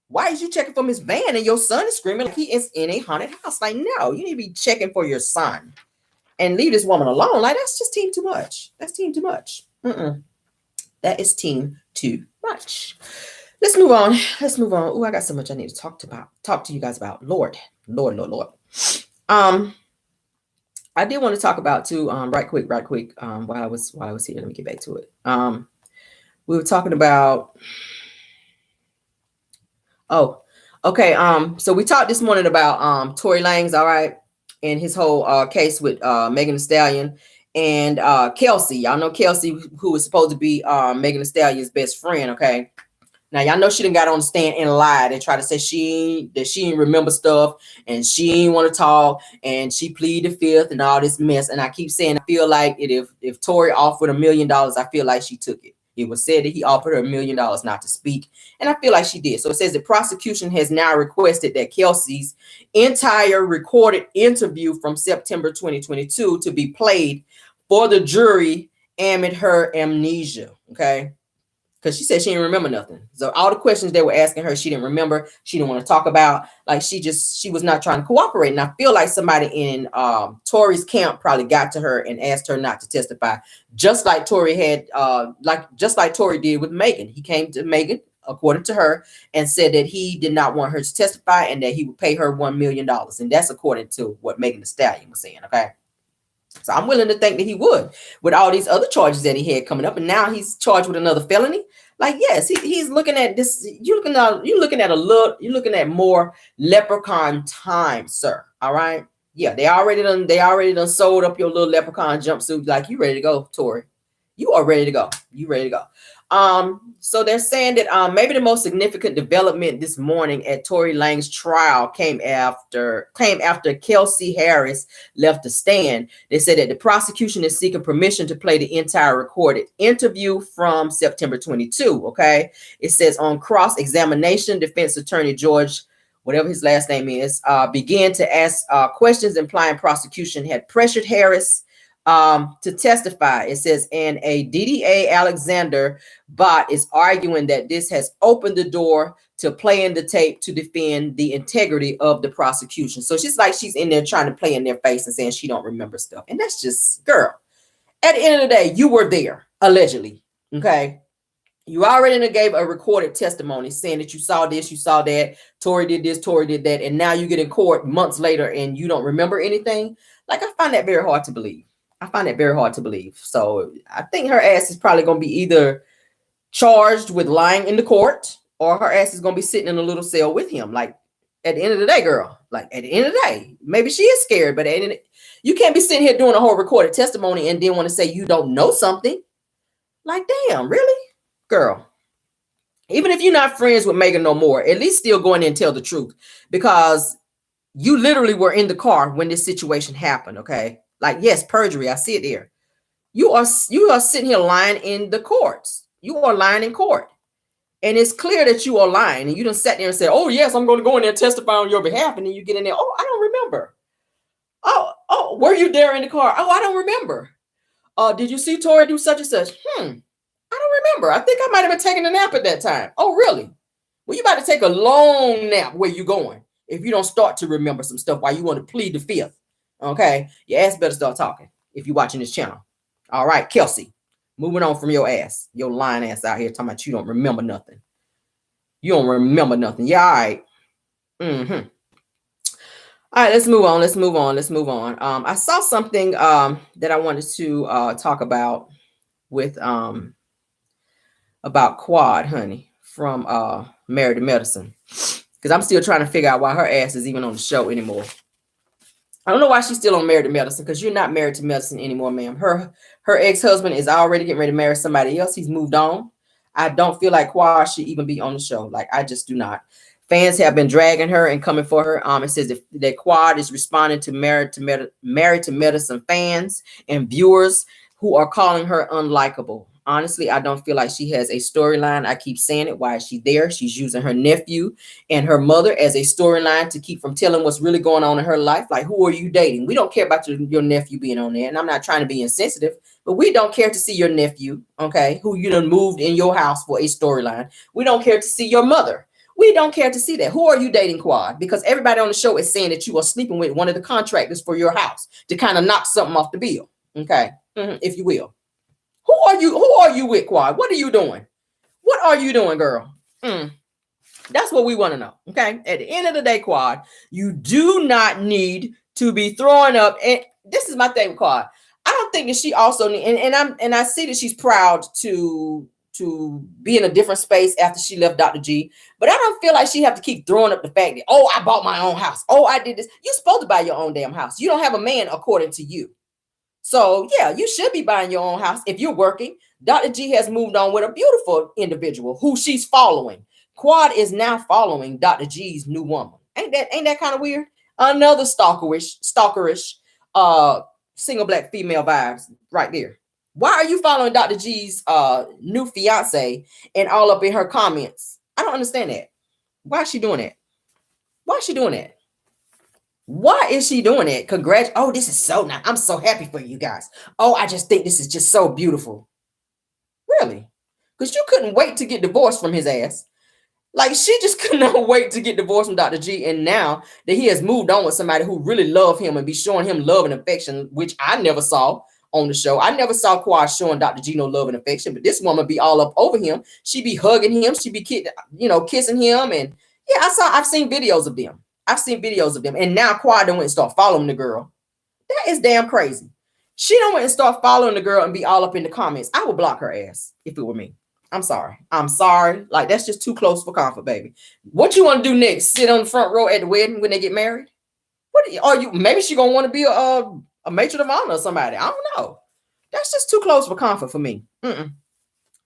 Speaker 1: why is you checking for Miss Van and your son is screaming like he is in a haunted house? Like, no, you need to be checking for your son and leave this woman alone. Like, that's just team too much. That's team too much. That is team too much. Let's move on. Oh, I got so much I need to talk to you guys about. Lord. I did want to talk about too, right quick, while I was here. Let me get back to it. We were talking about. Oh, okay. So we talked this morning about Tory Lanez, all right, and his whole case with Megan Thee Stallion and Kelsey. Y'all know Kelsey, who was supposed to be Megan Thee Stallion's best friend, okay? Now, y'all know she done got on the stand and lied and tried to say she didn't remember stuff and she ain't want to talk and she pleaded the fifth and all this mess. And I keep saying, I feel like if Tory offered $1 million, I feel like she took it. It was said that he offered her $1 million not to speak. And I feel like she did. So it says the prosecution has now requested that Kelsey's entire recorded interview from September 2022 to be played for the jury amid her amnesia. Okay. Because she said she didn't remember nothing. So all the questions they were asking her, she didn't remember. She didn't want to talk about. Like she was not trying to cooperate. And I feel like somebody in Tory's camp probably got to her and asked her not to testify. Just like Tory had, just like Tory did with Megan. He came to Megan, according to her, and said that he did not want her to testify and that he would pay her $1 million. And that's according to what Megan Thee Stallion was saying. Okay. So I'm willing to think that he would, with all these other charges that he had coming up, and now he's charged with another felony. Like, yes, he's looking at this. You're looking at more leprechaun time, sir. All right. Yeah, they already done sold up your little leprechaun jumpsuit. Like, you ready to go, Tory? You are ready to go. You ready to go. So they're saying that maybe the most significant development this morning at Tory Lanez's trial came after Kelsey Harris left the stand. They said that the prosecution is seeking permission to play the entire recorded interview from September 22. Okay, it says on cross-examination, defense attorney George, whatever his last name is, began to ask questions implying prosecution had pressured Harris to testify. It says, and a DDA Alexander Bott is arguing that this has opened the door to playing the tape to defend the integrity of the prosecution. So she's in there trying to play in their face and saying she don't remember stuff. And that's just, girl, at the end of the day, you were there, allegedly. Okay. You already gave a recorded testimony saying that you saw this, you saw that, Tory did this, Tory did that, and now you get in court months later and you don't remember anything. Like, I find that very hard to believe. So I think her ass is probably going to be either charged with lying in the court or her ass is going to be sitting in a little cell with him. Like, at the end of the day, girl, like at the end of the day, maybe she is scared, but you can't be sitting here doing a whole recorded testimony and then want to say you don't know something. Like, damn, really? Girl, even if you're not friends with Megan no more, at least still go in there and tell the truth, because you literally were in the car when this situation happened. Okay. Like, yes, perjury. I see it there. You are sitting here lying in the courts. You are lying in court. And it's clear that you are lying. And you done sat there and said, oh, yes, I'm going to go in there and testify on your behalf. And then you get in there. Oh, I don't remember. Oh, were you there in the car? Oh, I don't remember. Did you see Tory do such and such? I don't remember. I think I might have been taking a nap at that time. Oh, really? Well, you about to take a long nap where you going if you don't start to remember some stuff while you want to plead the fifth. Okay? Your ass better start talking if you're watching this channel. All right, Kelsey. Moving on from your ass. Your lying ass out here talking about you don't remember nothing. You don't remember nothing. Yeah, all right. Mm-hmm. All right, let's move on. I saw something that I wanted to talk about with about Quad, honey, from Married to Medicine. Because I'm still trying to figure out why her ass is even on the show anymore. I don't know why she's still on Married to Medicine, because you're not married to medicine anymore, ma'am. Her ex-husband is already getting ready to marry somebody else. He's moved on. I don't feel like Quad should even be on the show. Like, I just do not. Fans have been dragging her and coming for her. It says that Quad is responding to Married to Medicine fans and viewers who are calling her unlikable. Honestly, I don't feel like she has a storyline. I keep saying it. Why is she there? She's using her nephew and her mother as a storyline to keep from telling what's really going on in her life. Like, who are you dating? We don't care about your nephew being on there. And I'm not trying to be insensitive, but we don't care to see your nephew, okay, who you done moved in your house for a storyline. We don't care to see your mother. We don't care to see that. Who are you dating, Quad? Because everybody on the show is saying that you are sleeping with one of the contractors for your house to kind of knock something off the bill, okay, if you will. Who are you with, Quad? What are you doing? What are you doing, girl? That's what we want to know. Okay. At the end of the day, Quad, you do not need to be throwing up. And this is my thing with Quad. I don't think that she also and I see that she's proud to be in a different space after she left Dr. G. But I don't feel like she have to keep throwing up the fact that, oh, I bought my own house. Oh, I did this. You're supposed to buy your own damn house. You don't have a man according to you. So, yeah, you should be buying your own house if you're working. Dr. G has moved on with a beautiful individual who she's following. Quad is now following Dr. G's new woman. Ain't that kind of weird? Another stalkerish, single black female vibes right there. Why are you following Dr. G's new fiance and all up in her comments? I don't understand that. Why is she doing that? Why is she doing that? Why is she doing it? Congrats. Oh, this is so nice. I'm so happy for you guys. Oh, I just think this is just so beautiful. Really? Because you couldn't wait to get divorced from his ass. Like, she just could not wait to get divorced from Dr. G. And now that he has moved on with somebody who really loved him and be showing him love and affection, which I never saw on the show. I never saw Quad showing Dr. G no love and affection, but this woman be all up over him. She be hugging him. She be kissing him. And yeah, I've seen videos of them. And now Quad done went and start following the girl. That is damn crazy. She done went and start following the girl and be all up in the comments. I would block her ass if it were me. I'm sorry. Like, that's just too close for comfort, baby. What you want to do next? Sit on the front row at the wedding when they get married? What are you? Maybe she gonna want to be a matron of honor or somebody. I don't know. That's just too close for comfort for me.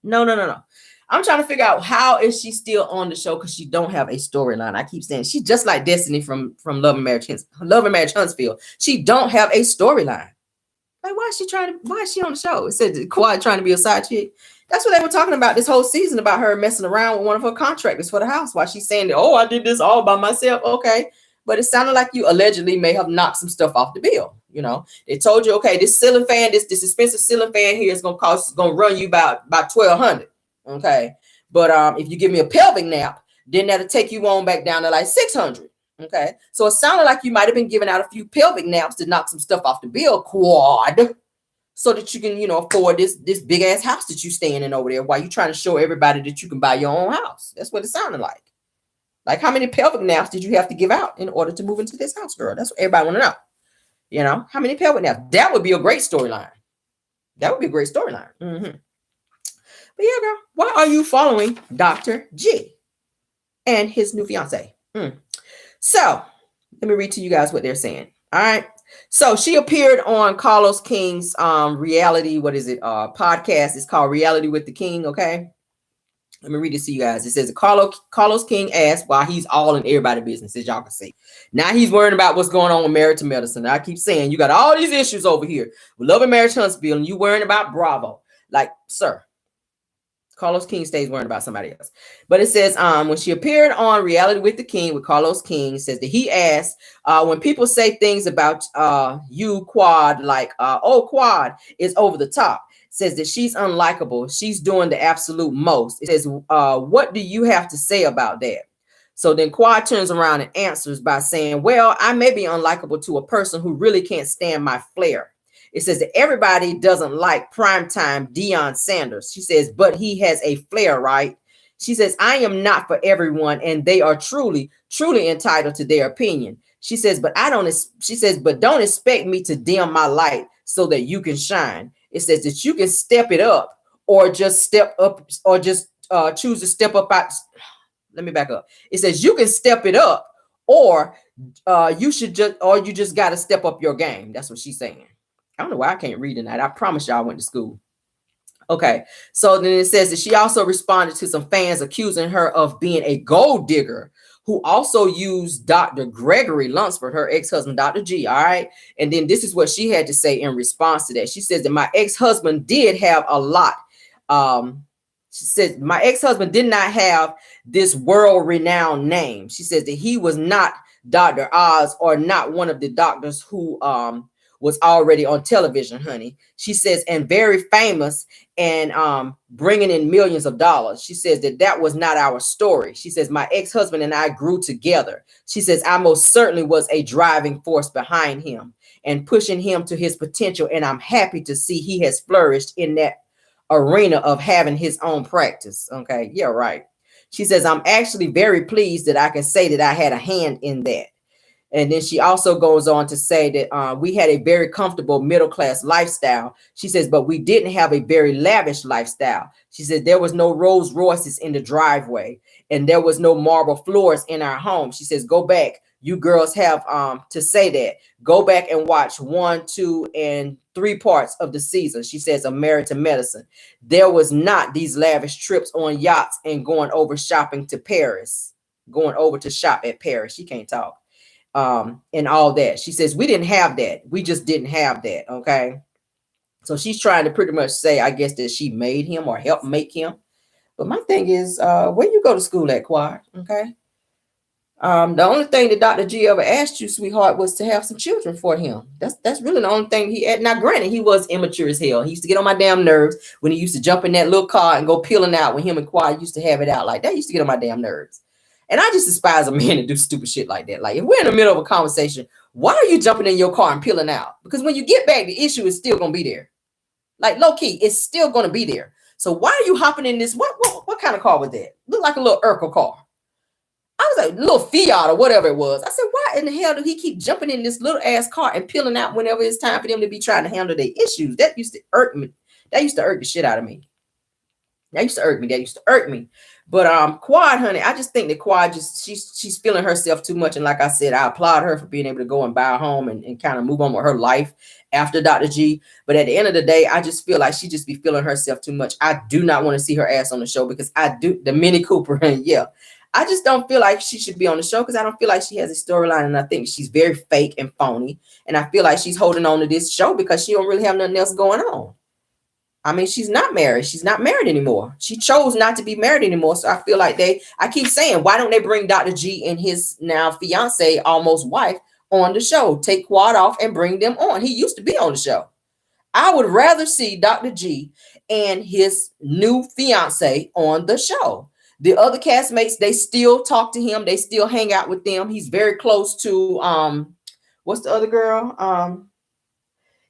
Speaker 1: No. I'm trying to figure out how is she still on the show, because she don't have a storyline. I keep saying she's just like Destiny from Love and Marriage Huntsville. She don't have a storyline. Like, why is she on the show? It said Quad trying to be a side chick. That's what they were talking about this whole season, about her messing around with one of her contractors for the house while she's saying that, oh, I did this all by myself. Okay. But it sounded like you allegedly may have knocked some stuff off the bill. You know, they told you, okay, this ceiling fan, this expensive ceiling fan here is going to run you about $1,200. Okay. But if you give me a pelvic nap, then that'll take you on back down to like $600. Okay. So it sounded like you might have been giving out a few pelvic naps to knock some stuff off the bill, Quad, so that you can, afford this big ass house that you staying in over there while you trying to show everybody that you can buy your own house. That's what it sounded like. Like, how many pelvic naps did you have to give out in order to move into this house, girl? That's what everybody want to know. How many pelvic naps? That would be a great storyline. But yeah, girl, why are you following Dr. G and his new fiance? So let me read to you guys what they're saying. All right. So she appeared on Carlos King's reality. What is it? Podcast. It's called Reality with the King. Okay. Let me read this to you guys. It says Carlos King asked why he's all in everybody's business, as y'all can see. Now he's worrying about what's going on with Married to Medicine. I keep saying you got all these issues over here with Love and Marriage Huntsville, and you worrying about Bravo. Like, sir, Carlos King stays worrying about somebody else. But it says when she appeared on Reality with the King with Carlos King, it says that he asked when people say things about you, Quad, like, oh, Quad is over the top. says that she's unlikable. She's doing the absolute most. It says, what do you have to say about that? So then Quad turns around and answers by saying, well, I may be unlikable to a person who really can't stand my flair. It says that everybody doesn't like primetime Deion Sanders. She says, but he has a flair, right? She says, I am not for everyone, and they are truly, truly entitled to their opinion. She says, but don't expect me to dim my light so that you can shine. It says that you can step it up or just step up or just choose to step up out. Let me back up. It says you can step it up or you just got to step up your game. That's what she's saying. I don't know why I can't read tonight. I promise y'all I went to school. Okay, so then it says that she also responded to some fans accusing her of being a gold digger who also used Dr. Gregory Lunsford, her ex-husband, Dr. G. All right. And then this is what she had to say in response to that. She says that my ex-husband did have a lot. She said my ex-husband did not have this world-renowned name. She says that he was not Dr. Oz or not one of the doctors who was already on television, honey. She says, and very famous and bringing in millions of dollars. She says that was not our story. She says, my ex-husband and I grew together. She says, I most certainly was a driving force behind him and pushing him to his potential. And I'm happy to see he has flourished in that arena of having his own practice. Okay. Yeah, right. She says, I'm actually very pleased that I can say that I had a hand in that. And then she also goes on to say that we had a very comfortable middle-class lifestyle. She says, but we didn't have a very lavish lifestyle. She said there was no Rolls Royces in the driveway and there was no marble floors in our home. She says, go back. You girls have to say that. Go back and watch 1, 2, and 3 parts of the season. She says, of Married to Medicine. There was not these lavish trips on yachts and going over shopping to Paris, going over to shop at Paris. She can't talk. And all that. She says, we didn't have that. We just didn't have that. Okay. So she's trying to pretty much say, I guess, that she made him or helped make him. But my thing is, where you go to school at, Quad? Okay. The only thing that Dr. G ever asked you, sweetheart, was to have some children for him. That's really the only thing he had. Now, granted, he was immature as hell. He used to get on my damn nerves when he used to jump in that little car and go peeling out when him and Quad used to have it out. Like that used to get on my damn nerves. And I just despise a man to do stupid shit like that. Like if we're in the middle of a conversation, why are you jumping in your car and peeling out? Because when you get back, the issue is still going to be there. Like low key, it's still going to be there. So why are you hopping in this? What kind of car was that? Looked like a little Urkel car. I was like, little Fiat or whatever it was. I said, why in the hell do he keep jumping in this little ass car and peeling out whenever it's time for them to be trying to handle their issues? That used to irk me. That used to irk the shit out of me. That used to irk me. But Quad, honey, I just think that Quad she's feeling herself too much. And like I said, I applaud her for being able to go and buy a home and kind of move on with her life after Dr. G. But at the end of the day, I just feel like she just be feeling herself too much. I do not want to see her ass on the show because I do the Mini Cooper. And yeah, I just don't feel like she should be on the show because I don't feel like she has a storyline. And I think she's very fake and phony. And I feel like she's holding on to this show because she don't really have nothing else going on. I mean, she's not married. She's not married anymore. She chose not to be married anymore. So I feel like I keep saying, why don't they bring Dr. G and his now fiance, almost wife, on the show? Take Quad off and bring them on. He used to be on the show. I would rather see Dr. G and his new fiance on the show. The other castmates, they still talk to him. They still hang out with them. He's very close to, what's the other girl?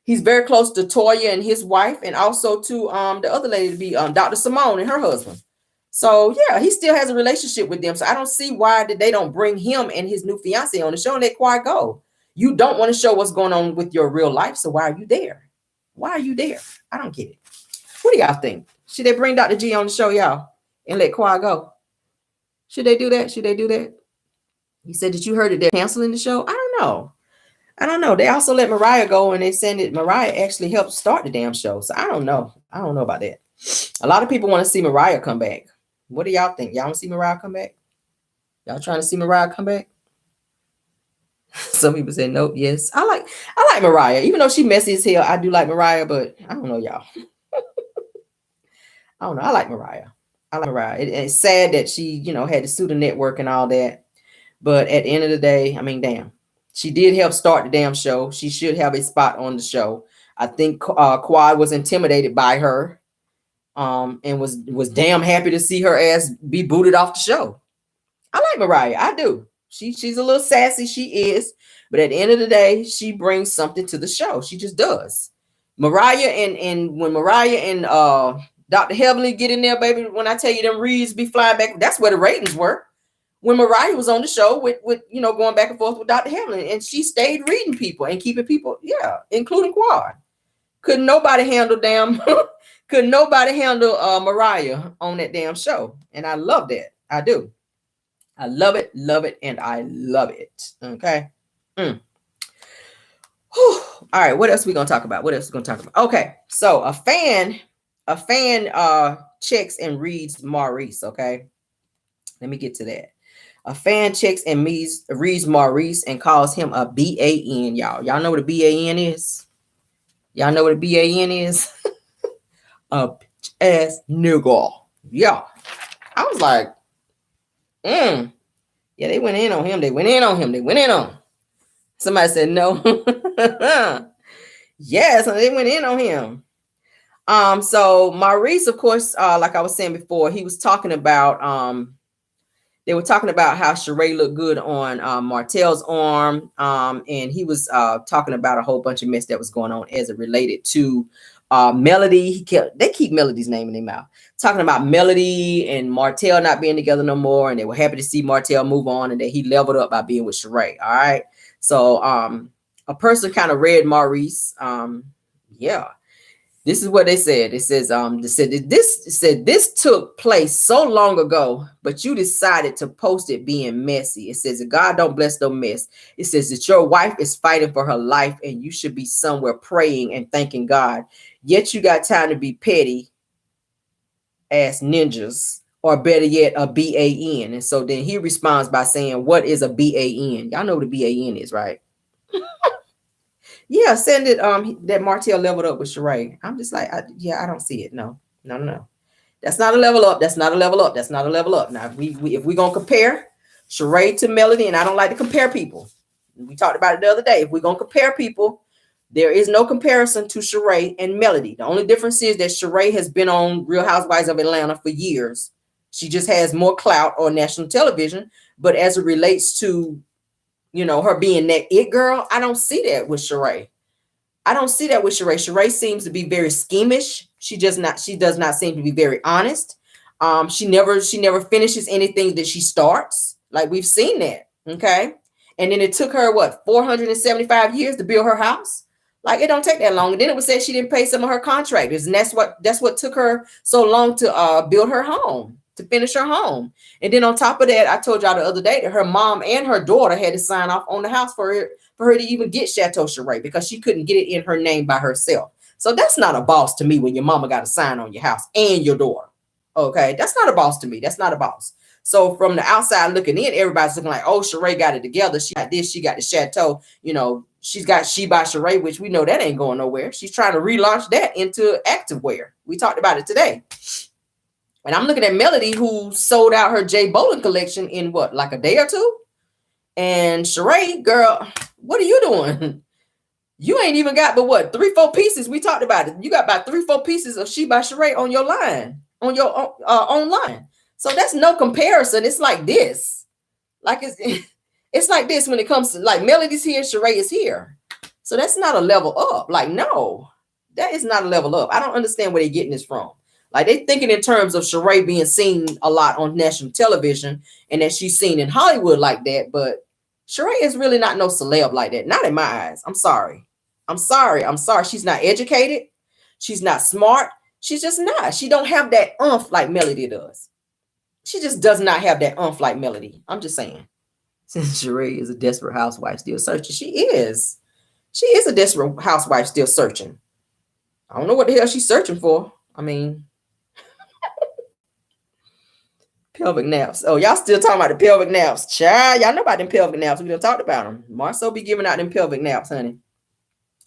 Speaker 1: He's very close to Toya and his wife, and also to the other lady to be Dr. Simone and her husband. So yeah, he still has a relationship with them. So I don't see why they don't bring him and his new fiance on the show and let Quad go. You don't want to show what's going on with your real life, so why are you there? Why are you there? I don't get it. What do y'all think? Should they bring Dr. G on the show, y'all, and let Quad go? Should they do that? Should they do that? You said that you heard that they're canceling the show. I don't know. They also let Mariah go, and they said that Mariah actually helped start the damn show. So I don't know. I don't know about that. A lot of people want to see Mariah come back. What do y'all think? Y'all want to see Mariah come back? Y'all trying to see Mariah come back? Some people say no. Yes. I like Mariah. Even though she messy as hell, I do like Mariah, but I don't know, y'all. I don't know. I like Mariah. It's sad that she, had to sue the network and all that. But at the end of the day, I mean, damn. She did help start the damn show. She should have a spot on the show. I think Quad was intimidated by her, and was damn happy to see her ass be booted off the show. I like Mariah. I do. She's a little sassy. She is. But at the end of the day, she brings something to the show. She just does. Mariah and when Mariah and Dr. Heavenly get in there, baby, when I tell you them reads be flying back, that's where the ratings were. When Mariah was on the show with going back and forth with Dr. Heavenly, and she stayed reading people and keeping people, including Quad. Couldn't nobody handle couldn't nobody handle Mariah on that damn show. And I love that. I do. I love it, and I love it. Okay. All right. What else are we gonna talk about? Okay. So a fan checks and reads Maurice. Okay. Let me get to that. A fan checks and reads Maurice and calls him a BAN. Y'all know what a BAN is? Y'all know what a BAN is? A bitch ass nigga. Yeah. I was like, yeah, they went in on him. They went in on him. Somebody said no. Yes, they went in on him. So Maurice, of course, like I was saying before, he was talking about they were talking about how Sheree looked good on Martell's arm. And he was talking about a whole bunch of mess that was going on as it related to Melody. They keep Melody's name in their mouth. Talking about Melody and Martell not being together no more. And they were happy to see Martell move on and that he leveled up by being with Sheree. All right. So a person kind of read Maurice. Yeah. This is what they said. It says, this took place so long ago, but you decided to post it being messy. It says, God don't bless no mess. It says that your wife is fighting for her life and you should be somewhere praying and thanking God. Yet you got time to be petty ass ninjas, or better yet, a BAN. And so then he responds by saying, what is a BAN? Y'all know what a BAN is, right? Yeah, send it. That Martell leveled up with Sheree. I'm just like, I don't see it. No. That's not a level up. That's not a level up. Now, if we're gonna compare Sheree to Melody, and I don't like to compare people. We talked about it the other day. If we're gonna compare people, there is no comparison to Sheree and Melody. The only difference is that Sheree has been on Real Housewives of Atlanta for years. She just has more clout on national television. But as it relates to her being that it girl, I don't see that with Sheree. Sheree seems to be very schemish. She does not seem to be very honest. She never finishes anything that she starts. Like, we've seen that. Okay. And then it took her 475 years to build her house. Like, it don't take that long. And then it was said she didn't pay some of her contractors. And that's what took her so long to build her home, to finish her home. And then on top of that, I told y'all the other day that her mom and her daughter had to sign off on the house for her to even get Chateau Sheree, because she couldn't get it in her name by herself. So that's not a boss to me when your mama got to sign on your house and your daughter. Okay, that's not a boss to me. That's not a boss. So from the outside looking in, everybody's looking like, oh, Sheree got it together. She got this, she got the Chateau. She's got She by Sheree, which we know that ain't going nowhere. She's trying to relaunch that into activewear. We talked about it today. And I'm looking at Melody, who sold out her Jay Bolin collection in like a day or two. And Sheree, girl, what are you doing? You ain't even got but 3-4 pieces. We talked about it. You got about 3-4 pieces of She by Sheree on your line, on your online. So that's no comparison. It's like this. Like it's like this when it comes to, like, Melody's here, Sheree is here. So that's not a level up. Like, no, that is not a level up. I don't understand where they're getting this from. Like, they thinking in terms of Sheree being seen a lot on national television and that she's seen in Hollywood like that. But Sheree is really not no celeb like that. Not in my eyes. I'm sorry. She's not educated. She's not smart. She's just not. She don't have that oomph like Melody does. She just does not have that oomph like Melody. I'm just saying. Since Sheree is a desperate housewife still searching. She is a desperate housewife still searching. I don't know what the hell she's searching for. I mean, pelvic naps. Oh, y'all still talking about the pelvic naps. Child, y'all know about them pelvic naps. We done talked about them. Marsau be giving out them pelvic naps, honey.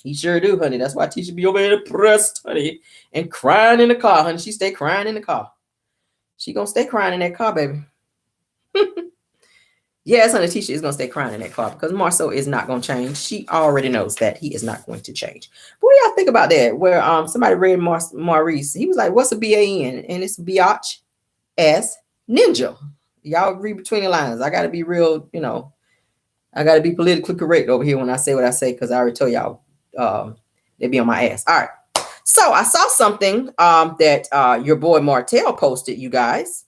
Speaker 1: He sure do, honey. That's why Tisha be over there depressed, honey, and crying in the car, honey. She stay crying in the car. She gonna stay crying in that car, baby. Yes, honey, Tisha is going to stay crying in that car because Marsau is not going to change. She already knows that he is not going to change. What do y'all think about that? Where somebody read Maurice. He was like, what's a BAN? And it's biatch ass ninja. Y'all read between the lines. I got to be real, I got to be politically correct over here when I say what I say because I already told y'all they be on my ass. All right. So I saw something that your boy Martell posted, you guys.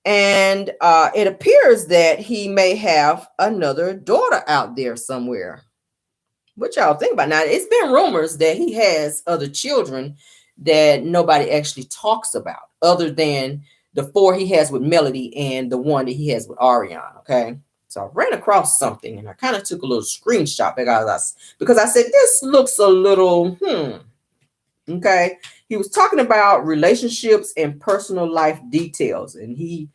Speaker 1: And it appears that he may have another daughter out there somewhere. What y'all think about now? It's been rumors that he has other children that nobody actually talks about, other than the 4 he has with Melody and the 1 that he has with Arionne. Okay, so I ran across something and I kind of took a little screenshot because I said this looks a little Okay, he was talking about relationships and personal life details, and he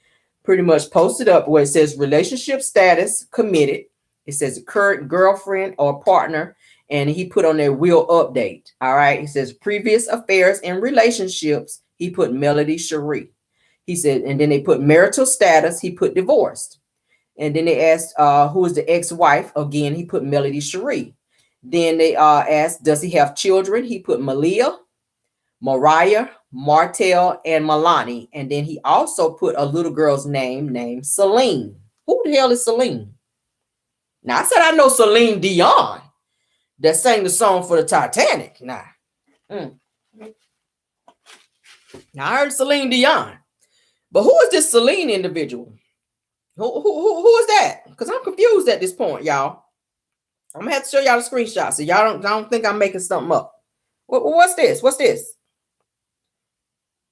Speaker 1: pretty much posted up where it says relationship status committed. It says current girlfriend or partner, and he put on their will update. All right, he says previous affairs and relationships. He put Melody Cherie. He said, and then they put marital status. He put divorced, and then they asked who is the ex-wife. Again, he put Melody Cherie. Then they asked, does he have children? He put Malia, Mariah, Martell, and Milani. And then he also put a little girl's name named Celine. Who the hell is Celine? Now, I said I know Celine Dion that sang the song for the Titanic. Now I heard Celine Dion. But who is this Celine individual? Who is that? Because I'm confused at this point, y'all. I'm going to have to show y'all the screenshot so y'all don't think I'm making something up. What's this? What's this?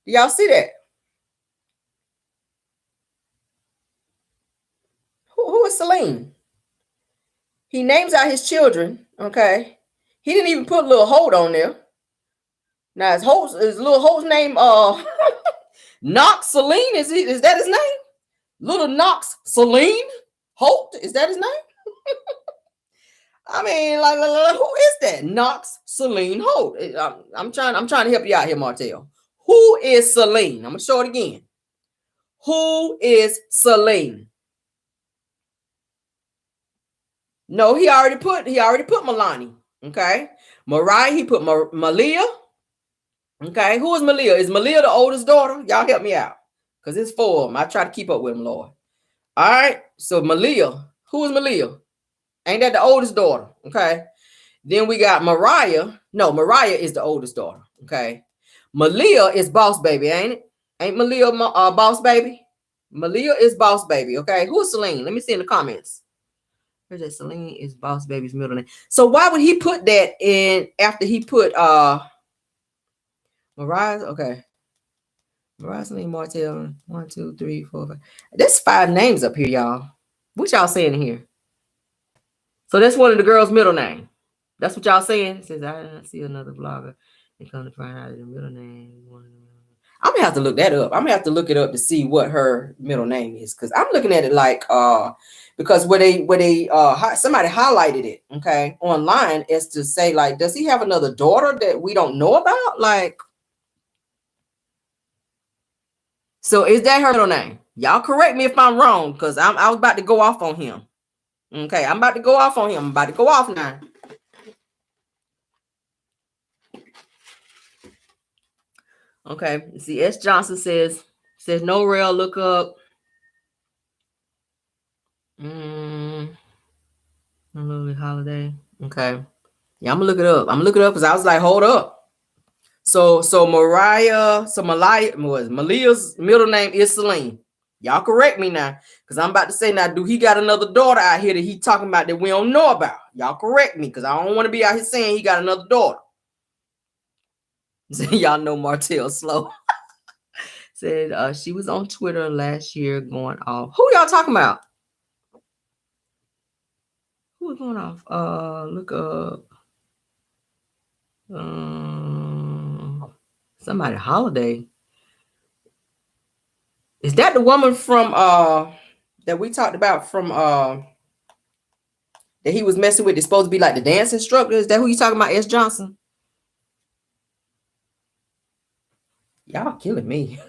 Speaker 1: Do y'all see that? Who is Celine? He names out his children, okay? He didn't even put a little Holt on there. Now his little Holt's name, Knox Celine, is that his name? Little Knox Celine Holt, is that his name? I mean, like, who is that? Knox Celine Holt. I'm trying to help you out here, Martell. Who is Celine? I'm gonna show it again. Who is Celine? No, he already put Milani. Okay, Mariah, he put Malia. Okay, who is Malia? Is Malia the oldest daughter? Y'all help me out, because it's 4 of them. I try to keep up with them, Lord. All right, so Malia. Who is Malia? Ain't that the oldest daughter? Okay. Then we got Mariah. No, Mariah is the oldest daughter. Okay. Malia is boss baby, ain't it? Ain't Malia boss baby? Malia is boss baby. Okay. Who is Celine? Let me see in the comments. Here's that Celine is boss baby's middle name. So why would he put that in after he put Mariah? Okay. Mariah, Celine, Martell. 1, 2, 3, 4, 5. That's 5 names up here, y'all. What y'all saying here? So that's one of the girls' middle name. That's what y'all saying? It says, I see another blogger. They come to find out the middle name. I'm going to have to look that up. I'm going to have to look it up to see what her middle name is. Because I'm looking at it like, because where they somebody highlighted it, okay, online is to say, like, does he have another daughter that we don't know about? Like, so is that her middle name? Y'all correct me if I'm wrong, because I was about to go off on him. Okay, I'm about to go off on him. I'm about to go off now. Okay, see, S. Johnson says no Rell, look up. Holiday. Okay. Yeah, I'm gonna look it up. I'm gonna look it up because I was like, hold up. So Malia's middle name is Celine. Y'all correct me now, because I'm about to say now, do he got another daughter out here that he talking about that we don't know about? Y'all correct me, because I don't want to be out here saying he got another daughter. So y'all know Martell slow. Said she was on Twitter last year going off. Who y'all talking about? Who was going off? Look up. Somebody Holiday. Is that the woman from that we talked about from that he was messing with? It's supposed to be like the dance instructor. Is that who you talking about? S. Johnson? Y'all killing me.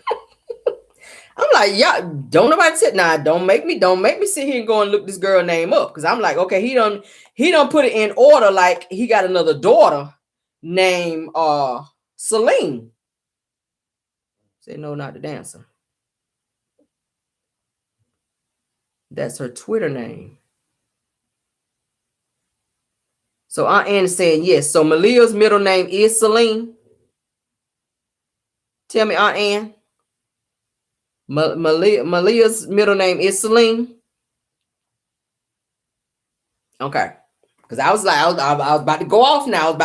Speaker 1: I'm like, yeah, don't nobody sit now. Don't make me sit here and go and look this girl name up. Cause I'm like, okay, he don't put it in order like he got another daughter named Celine. Said no, not the dancer. That's her Twitter name. So Aunt Ann is saying yes. So Malia's middle name is Celine. Tell me, Aunt Ann. Malia's middle name is Celine. Okay. Because I was like, I was about to go off now.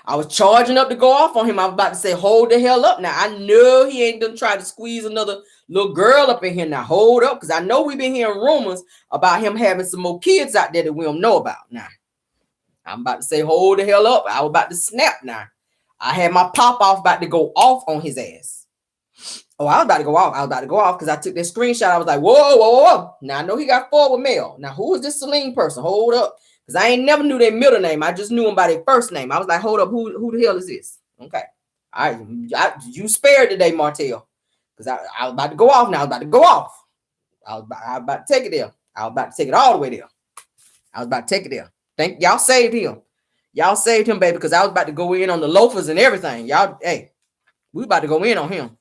Speaker 1: I was charging up to go off on him. I was about to say, hold the hell up now. I know he ain't done try to squeeze another little girl up in here now. Hold up. Because I know we've been hearing rumors about him having some more kids out there that we don't know about now. I'm about to say, hold the hell up. I was about to snap now. I had my pop off about to go off on his ass. Oh, I was about to go off because I took that screenshot. I was like, whoa. Now I know he got 4 with Mel. Now who is this Celine person? Hold up. Because I ain't never knew their middle name. I just knew them by their first name. I was like, hold up, who the hell is this? Okay. All right. You spared today, Martell. Because I was about to go off now. I was about to go off. I was about to take it there. I was about to take it all the way there. I was about to take it there. Thank y'all saved him. Y'all saved him, baby, because I was about to go in on the loafers and everything. Y'all, hey, we about to go in on him.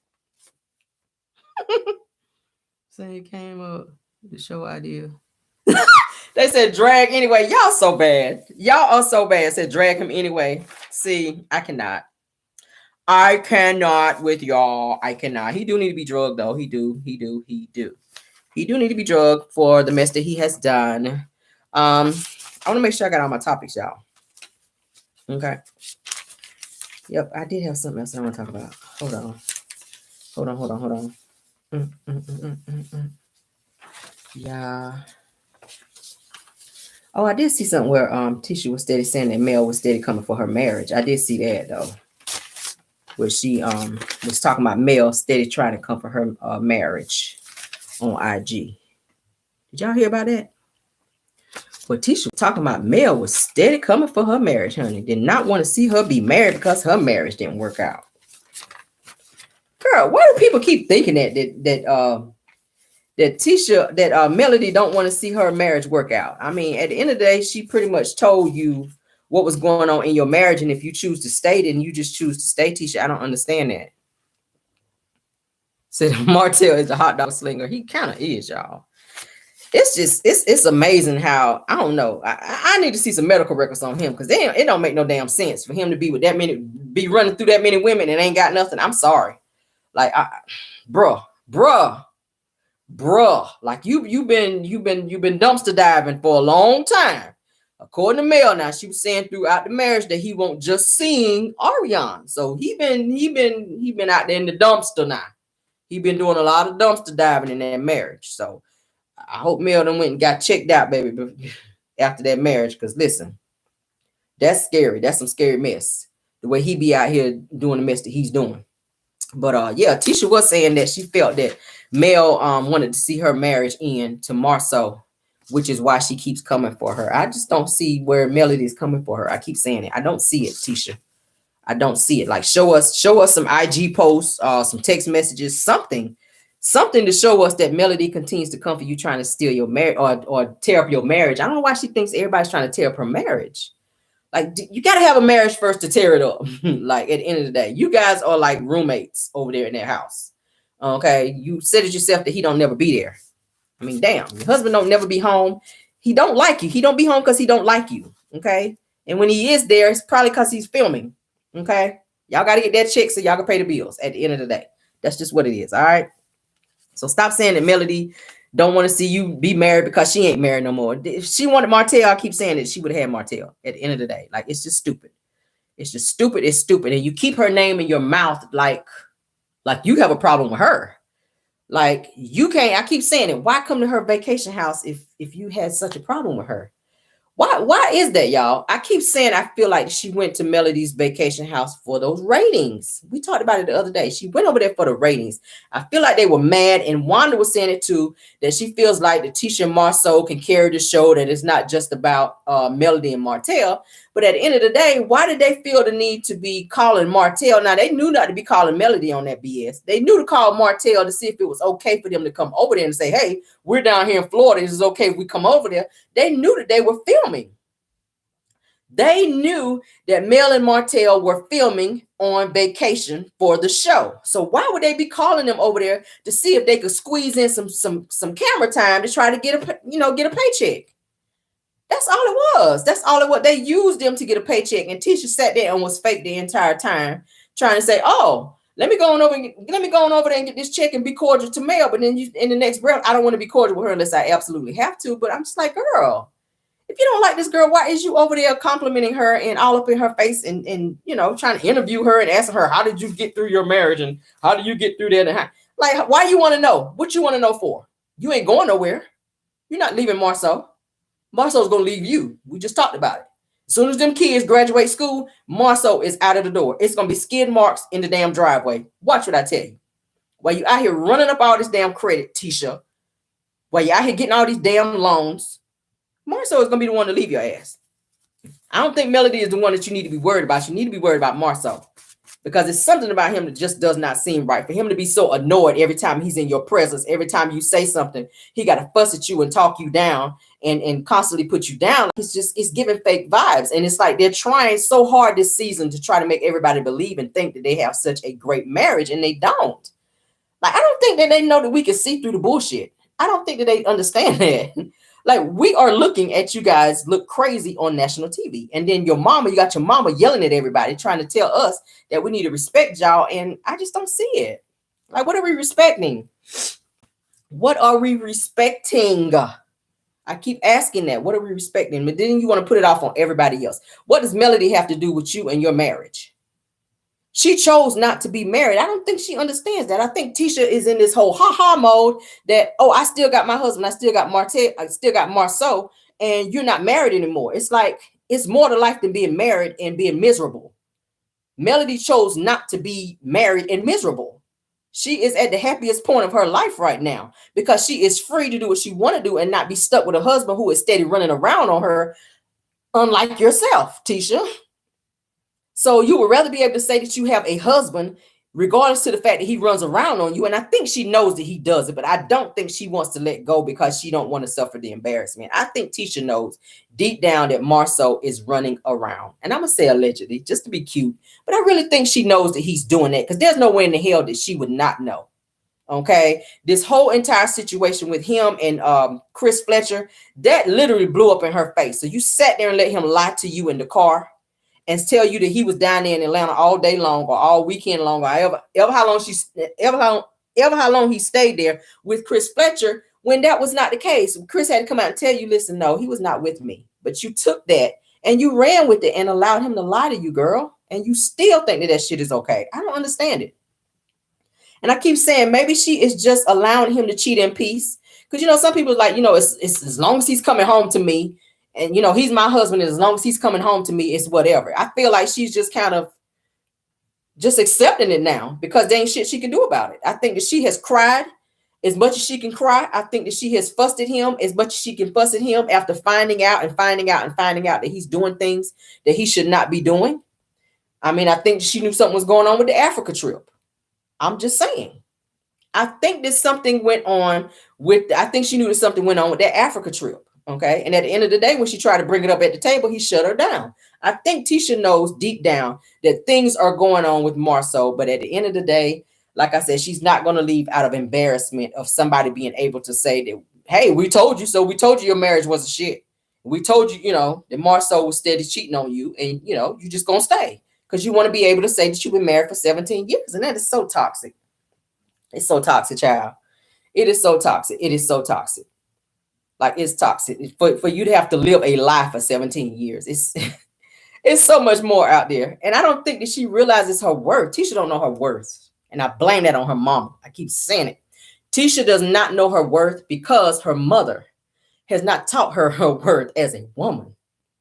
Speaker 1: So he came up with the show idea. They said drag anyway. Y'all so bad. Y'all are so bad. Said drag him anyway. See, I cannot with y'all. I cannot. He do need to be drugged though. He do need to be drugged for the mess that he has done. I want to make sure I got all my topics, y'all. Okay. Yep, I did have something else I want to talk about. Hold on. Yeah. Oh, I did see something where Tisha was steady saying that Mel was steady coming for her marriage. I did see that though, where she was talking about Mel steady trying to come for her marriage on IG. Did y'all hear about that? Well, Tisha was talking about Mel was steady coming for her marriage, honey. Did not want to see her be married because her marriage didn't work out. Girl, why do people keep thinking that Tisha, that Melody don't want to see her marriage work out? I mean, at the end of the day, she pretty much told you what was going on in your marriage, and if you choose to stay, then you just choose to stay, Tisha. I don't understand that. Said Martell is a hot dog slinger. He kind of is, y'all. It's just, it's amazing how, I don't know. I need to see some medical records on him because it don't make no damn sense for him to be with that many, be running through that many women and ain't got nothing. I'm sorry. Like, bruh. Like you've been dumpster diving for a long time. According to Mel, now she was saying throughout the marriage that he won't just sing Arionne. So he been out there in the dumpster now. He been doing a lot of dumpster diving in that marriage. So I hope Mel done went and got checked out, baby, after that marriage. Because listen, that's scary. That's some scary mess. The way he be out here doing the mess that he's doing. But yeah, Tisha was saying that she felt that Mel wanted to see her marriage end to Marsau, which is why she keeps coming for her. I just don't see where Melody is coming for her. I keep saying it. I don't see it, Tisha. I don't see it. Like show us some IG posts, some text messages, something to show us that Melody continues to come for you, trying to steal your marriage or tear up your marriage. I don't know why she thinks everybody's trying to tear up her marriage. Like, you got to have a marriage first to tear it up. Like, at the end of the day, you guys are like roommates over there in their house. Okay. You said it yourself that he don't never be there. I mean, damn, your husband don't never be home. He don't like you. He don't be home because he don't like you. Okay. And when he is there, it's probably because he's filming. Okay. Y'all got to get that check so y'all can pay the bills at the end of the day. That's just what it is. All right. So stop saying that Melody don't want to see you be married because she ain't married no more. If she wanted Martell, I keep saying that she would have had Martell at the end of the day. Like, it's just stupid. It's just stupid. It's stupid. And you keep her name in your mouth like you have a problem with her. Like, you can't, I keep saying it. Why come to her vacation house if you had such a problem with her? Why is that, y'all? I keep saying I feel like she went to Melody's vacation house for those ratings. We talked about it the other day. She went over there for the ratings. I feel like they were mad, and Wanda was saying it too, that she feels like the Tisha and Marsau can carry the show, that it's not just about Melody and Martell. But at the end of the day, why did they feel the need to be calling Martell? Now, they knew not to be calling Melody on that BS. They knew to call Martell to see if it was okay for them to come over there and say, hey, we're down here in Florida. Is it okay if we come over there? They knew that they were filming. They knew that Mel and Martell were filming on vacation for the show. So why would they be calling them over there to see if they could squeeze in some camera time to try to get a paycheck? That's all it was. That's all it was. They used them to get a paycheck, and Tisha sat there and was fake the entire time, trying to say, "Oh, let me go on over there and get this check and be cordial to Mel." But then in the next breath, I don't want to be cordial with her unless I absolutely have to. But I'm just like, girl, if you don't like this girl, why is you over there complimenting her and all up in her face and trying to interview her and asking her, how did you get through your marriage and how do you get through that? And like, why you want to know? What you want to know for? You ain't going nowhere. You're not leaving Marsau. Marsau's going to leave you. We just talked about it. As soon as them kids graduate school, Marsau is out of the door. It's going to be skid marks in the damn driveway. Watch what I tell you. While you out here running up all this damn credit, Tisha, while you out here getting all these damn loans, Marsau is going to be the one to leave your ass. I don't think Melody is the one that you need to be worried about. You need to be worried about Marsau, because it's something about him that just does not seem right. For him to be so annoyed every time he's in your presence, every time you say something, he got to fuss at you and talk you down and constantly put you down. It's giving fake vibes. And it's like they're trying so hard this season to try to make everybody believe and think that they have such a great marriage, and they don't. Like, I don't think that they know that we can see through the bullshit. I don't think that they understand that. Like, we are looking at you guys look crazy on national TV. And then you got your mama yelling at everybody, trying to tell us that we need to respect y'all. And I just don't see it. Like, what are we respecting? What are we respecting? I keep asking that. What are we respecting? But then you want to put it off on everybody else. What does Melody have to do with you and your marriage? She chose not to be married. I don't think she understands that. I think Tisha is in this whole ha-ha mode that, oh, I still got my husband. I still got Martell. I still got Marsau, and you're not married anymore. It's like, it's more to life than being married and being miserable. Melody chose not to be married and miserable. She is at the happiest point of her life right now because she is free to do what she want to do and not be stuck with a husband who is steady running around on her, unlike yourself, Tisha. So you would rather be able to say that you have a husband, regardless to the fact that he runs around on you. And I think she knows that he does it, but I don't think she wants to let go because she don't want to suffer the embarrassment. I think Tisha knows deep down that Marsau is running around. And I'm going to say allegedly, just to be cute. But I really think she knows that he's doing that, because there's no way in the hell that she would not know. Okay, this whole entire situation with him and Chris Fletcher, that literally blew up in her face. So you sat there and let him lie to you in the car and tell you that he was down there in Atlanta all day long or all weekend long, or ever how long he stayed there with Chris Fletcher, when that was not the case. Chris had to come out and tell you, listen, no, he was not with me. But you took that and you ran with it and allowed him to lie to you, girl. And you still think that shit is okay. I don't understand it. And I keep saying, maybe she is just allowing him to cheat in peace. Because, some people are like, it's as long as he's coming home to me, and, he's my husband, and as long as he's coming home to me, it's whatever. I feel like she's just kind of just accepting it now because there ain't shit she can do about it. I think that she has cried as much as she can cry. I think that she has fussed at him as much as she can fuss at him after finding out that he's doing things that he should not be doing. I mean, I think she knew something was going on with the Africa trip. I'm just saying. I think that something went on I think she knew that something went on with that Africa trip. Okay. And at the end of the day, when she tried to bring it up at the table, he shut her down. I think Tisha knows deep down that things are going on with Marsau. But at the end of the day, like I said, she's not going to leave out of embarrassment of somebody being able to say that, hey, we told you so. We told you your marriage was a shit. We told you, that Marsau was steady cheating on you, and, you just going to stay because you want to be able to say that you've been married for 17 years. And that is so toxic. It's so toxic, child. It is so toxic. It is so toxic. Like, it's toxic for you to have to live a lie for 17 years. It's so much more out there. And I don't think that she realizes her worth. Tisha don't know her worth. And I blame that on her mama. I keep saying it. Tisha does not know her worth because her mother has not taught her her worth as a woman.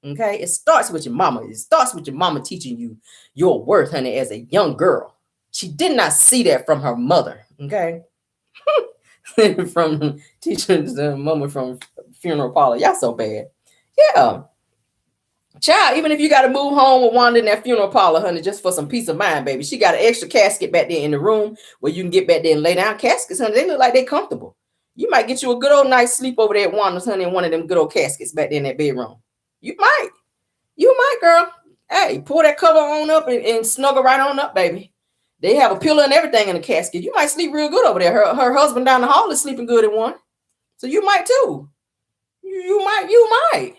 Speaker 1: Okay, it starts with your mama. It starts with your mama teaching you your worth, honey, as a young girl. She did not see that from her mother. Okay, from teaching the mama from funeral parlor. Y'all so bad. Yeah. Child, even if you got to move home with Wanda in that funeral parlor, honey, just for some peace of mind, baby. She got an extra casket back there in the room where you can get back there and lay down. Caskets, honey, they look like they're comfortable. You might get you a good old night's sleep over there at Wanda's, honey, in one of them good old caskets back there in that bedroom. You might. You might, girl. Hey, pull that cover on up and snuggle right on up, baby. They have a pillow and everything in the casket. You might sleep real good over there. Her husband down the hall is sleeping good in one. So you might too. You might.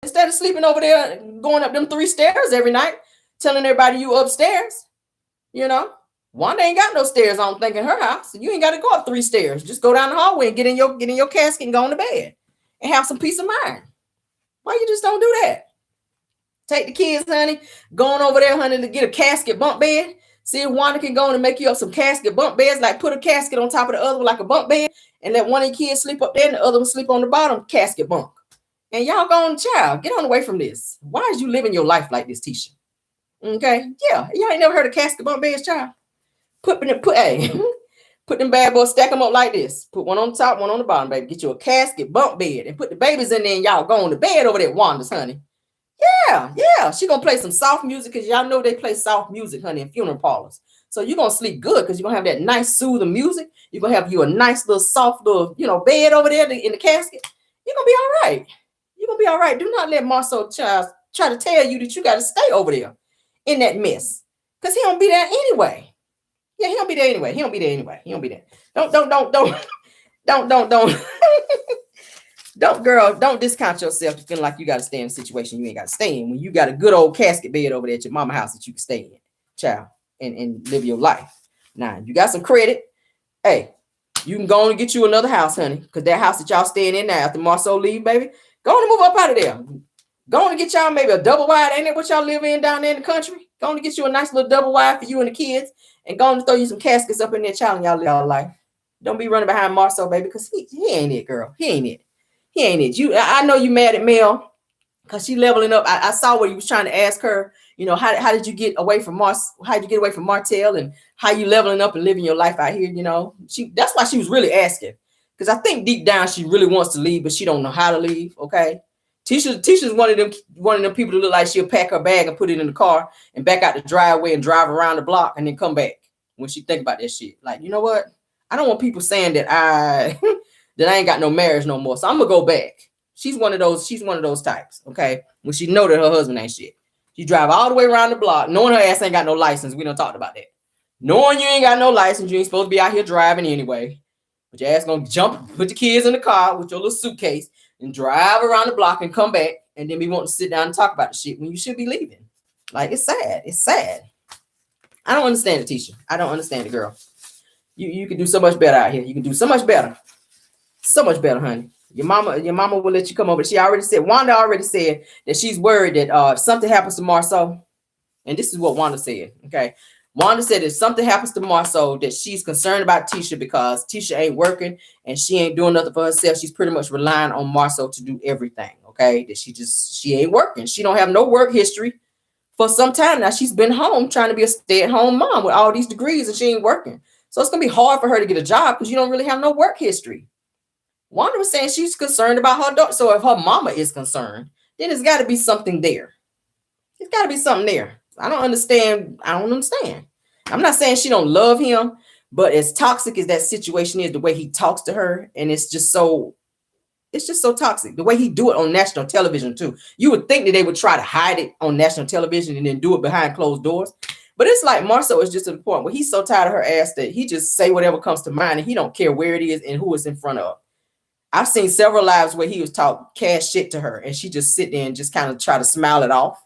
Speaker 1: Instead of sleeping over there, going up them 3 stairs every night, telling everybody you upstairs, Wanda ain't got no stairs, I don't think, in her house. So you ain't got to go up 3 stairs. Just go down the hallway and get in your casket and go on to bed and have some peace of mind. Why you just don't do that? Take the kids, honey, going over there, honey, to get a casket bunk bed. See if Wanda can go on and make you up some casket bunk beds, like put a casket on top of the other one like a bunk bed, and let one of the kids sleep up there and the other one sleep on the bottom casket bunk. And y'all going, child, get on away from this. Why is you living your life like this, Tisha? Okay, yeah, y'all ain't never heard of casket bunk beds, child. Put them bad boys, stack them up like this. Put one on the top, one on the bottom, baby. Get you a casket bunk bed and put the babies in there and y'all go on to bed over there, Wanda's, honey. Yeah. She gonna play some soft music because y'all know they play soft music, honey, in funeral parlors. So you're gonna sleep good because you're gonna have that nice soothing music. You're gonna have you a nice little soft little, bed over there in the casket. You're gonna be all right. You're gonna be all right. Do not let Marsau try to tell you that you gotta stay over there in that mess. Because he don't be there anyway. Yeah, he don't be there anyway. He don't be there. Don't don't discount yourself feeling like you got to stay in a situation you ain't got to stay in when you got a good old casket bed over there at your mama house that you can stay in, child, and live your life. Now, you got some credit. Hey, you can go on and get you another house, honey, because that house that y'all staying in now after Marsau leave, baby, go on and move up out of there. Go on and get y'all maybe a double wide. Ain't that what y'all live in down there in the country? Go on and get you a nice little double wide for you and the kids, and go on and throw you some caskets up in there, child, and y'all live your life. Don't be running behind Marsau, baby, because he ain't it, girl. He ain't it. I know you mad at Mel because she leveling up. I saw what you was trying to ask her. How did you get away from How did you get away from Martell, and how you leveling up and living your life out here? That's why she was really asking, because I think deep down she really wants to leave, but she don't know how to leave. Okay, Tisha's one of them people that look like she'll pack her bag and put it in the car and back out the driveway and drive around the block and then come back when she think about that shit. Like, you know what? I don't want people saying that I ain't got no marriage no more. So I'm gonna go back. She's one of those types. Okay. When she know that her husband ain't shit. She drive all the way around the block, knowing her ass ain't got no license. We done talked about that. Knowing you ain't got no license, you ain't supposed to be out here driving anyway. But your ass gonna jump, put the kids in the car with your little suitcase and drive around the block and come back and then be wanting to sit down and talk about the shit when you should be leaving. Like, it's sad. It's sad. I don't understand it, Tisha. I don't understand it, girl. You can do so much better out here. You can do so much better. So much better, honey. Your mama will let you come over. Wanda already said that she's worried that if something happens to Marsau, and this is what Wanda said. Okay. Wanda said if something happens to Marsau, that she's concerned about Tisha because Tisha ain't working and she ain't doing nothing for herself. She's pretty much relying on Marsau to do everything. Okay. That she ain't working. She don't have no work history for some time now. She's been home trying to be a stay-at-home mom with all these degrees and she ain't working. So it's going to be hard for her to get a job because you don't really have no work history. Wanda was saying she's concerned about her daughter. So if her mama is concerned, then there's got to be something there. There's got to be something there. I don't understand. I'm not saying she don't love him, but as toxic as that situation is, the way he talks to her, and it's just so toxic. The way he do it on national television too. You would think that they would try to hide it on national television and then do it behind closed doors. But it's like Marsau is just to the point where he's so tired of her ass that he just say whatever comes to mind and he don't care where it is and who it's in front of. I've seen several lives where he was talking cash shit to her and she just sit there and just kind of try to smile it off.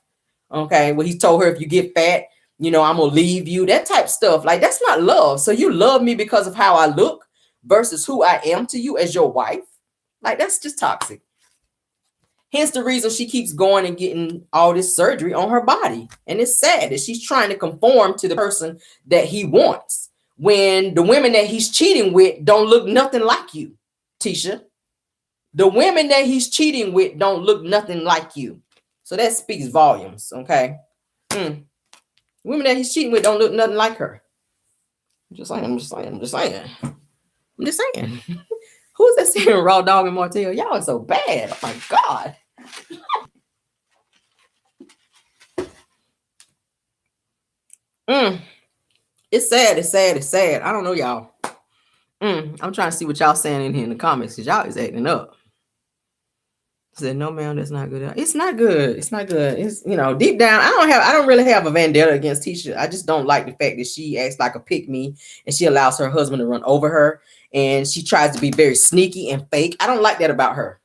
Speaker 1: Okay. Well, he told her, if you get fat, I'm going to leave you, that type of stuff. Like, that's not love. So you love me because of how I look versus who I am to you as your wife. Like, that's just toxic. Hence the reason she keeps going and getting all this surgery on her body. And it's sad that she's trying to conform to the person that he wants when the women that he's cheating with don't look nothing like you, Tisha. The women that he's cheating with don't look nothing like you. So that speaks volumes, okay? Women that he's cheating with don't look nothing like her. I'm just saying. Who's that saying Raw Dog and Martell? Y'all are so bad. Oh my God. It's sad. I don't know, y'all. I'm trying to see what y'all saying in here in the comments, because y'all is acting up. Said, no, ma'am, that's not good. It's not good. It's deep down, I don't really have a vendetta against Tisha. I just don't like the fact that she acts like a pick-me and she allows her husband to run over her, and she tries to be very sneaky and fake. I don't like that about her.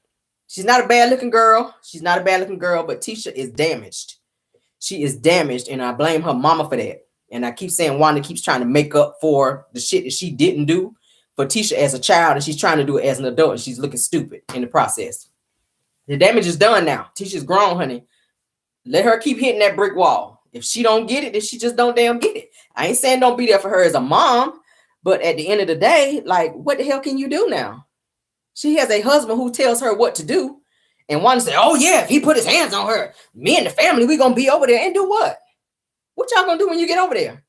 Speaker 1: She's not a bad-looking girl. But Tisha is damaged. She is damaged, and I blame her mama for that. And I keep saying Wanda keeps trying to make up for the shit that she didn't do for Tisha as a child, and she's trying to do it as an adult, and she's looking stupid in the process. The damage is done now. Tisha's grown, honey. Let her keep hitting that brick wall. If she don't get it, then she just don't damn get it. I ain't saying don't be there for her as a mom, but at the end of the day, like, what the hell can you do now? She has a husband who tells her what to do, and Wanda said, oh yeah, if he put his hands on her, me and the family, we gonna be over there and do what? What y'all gonna do when you get over there?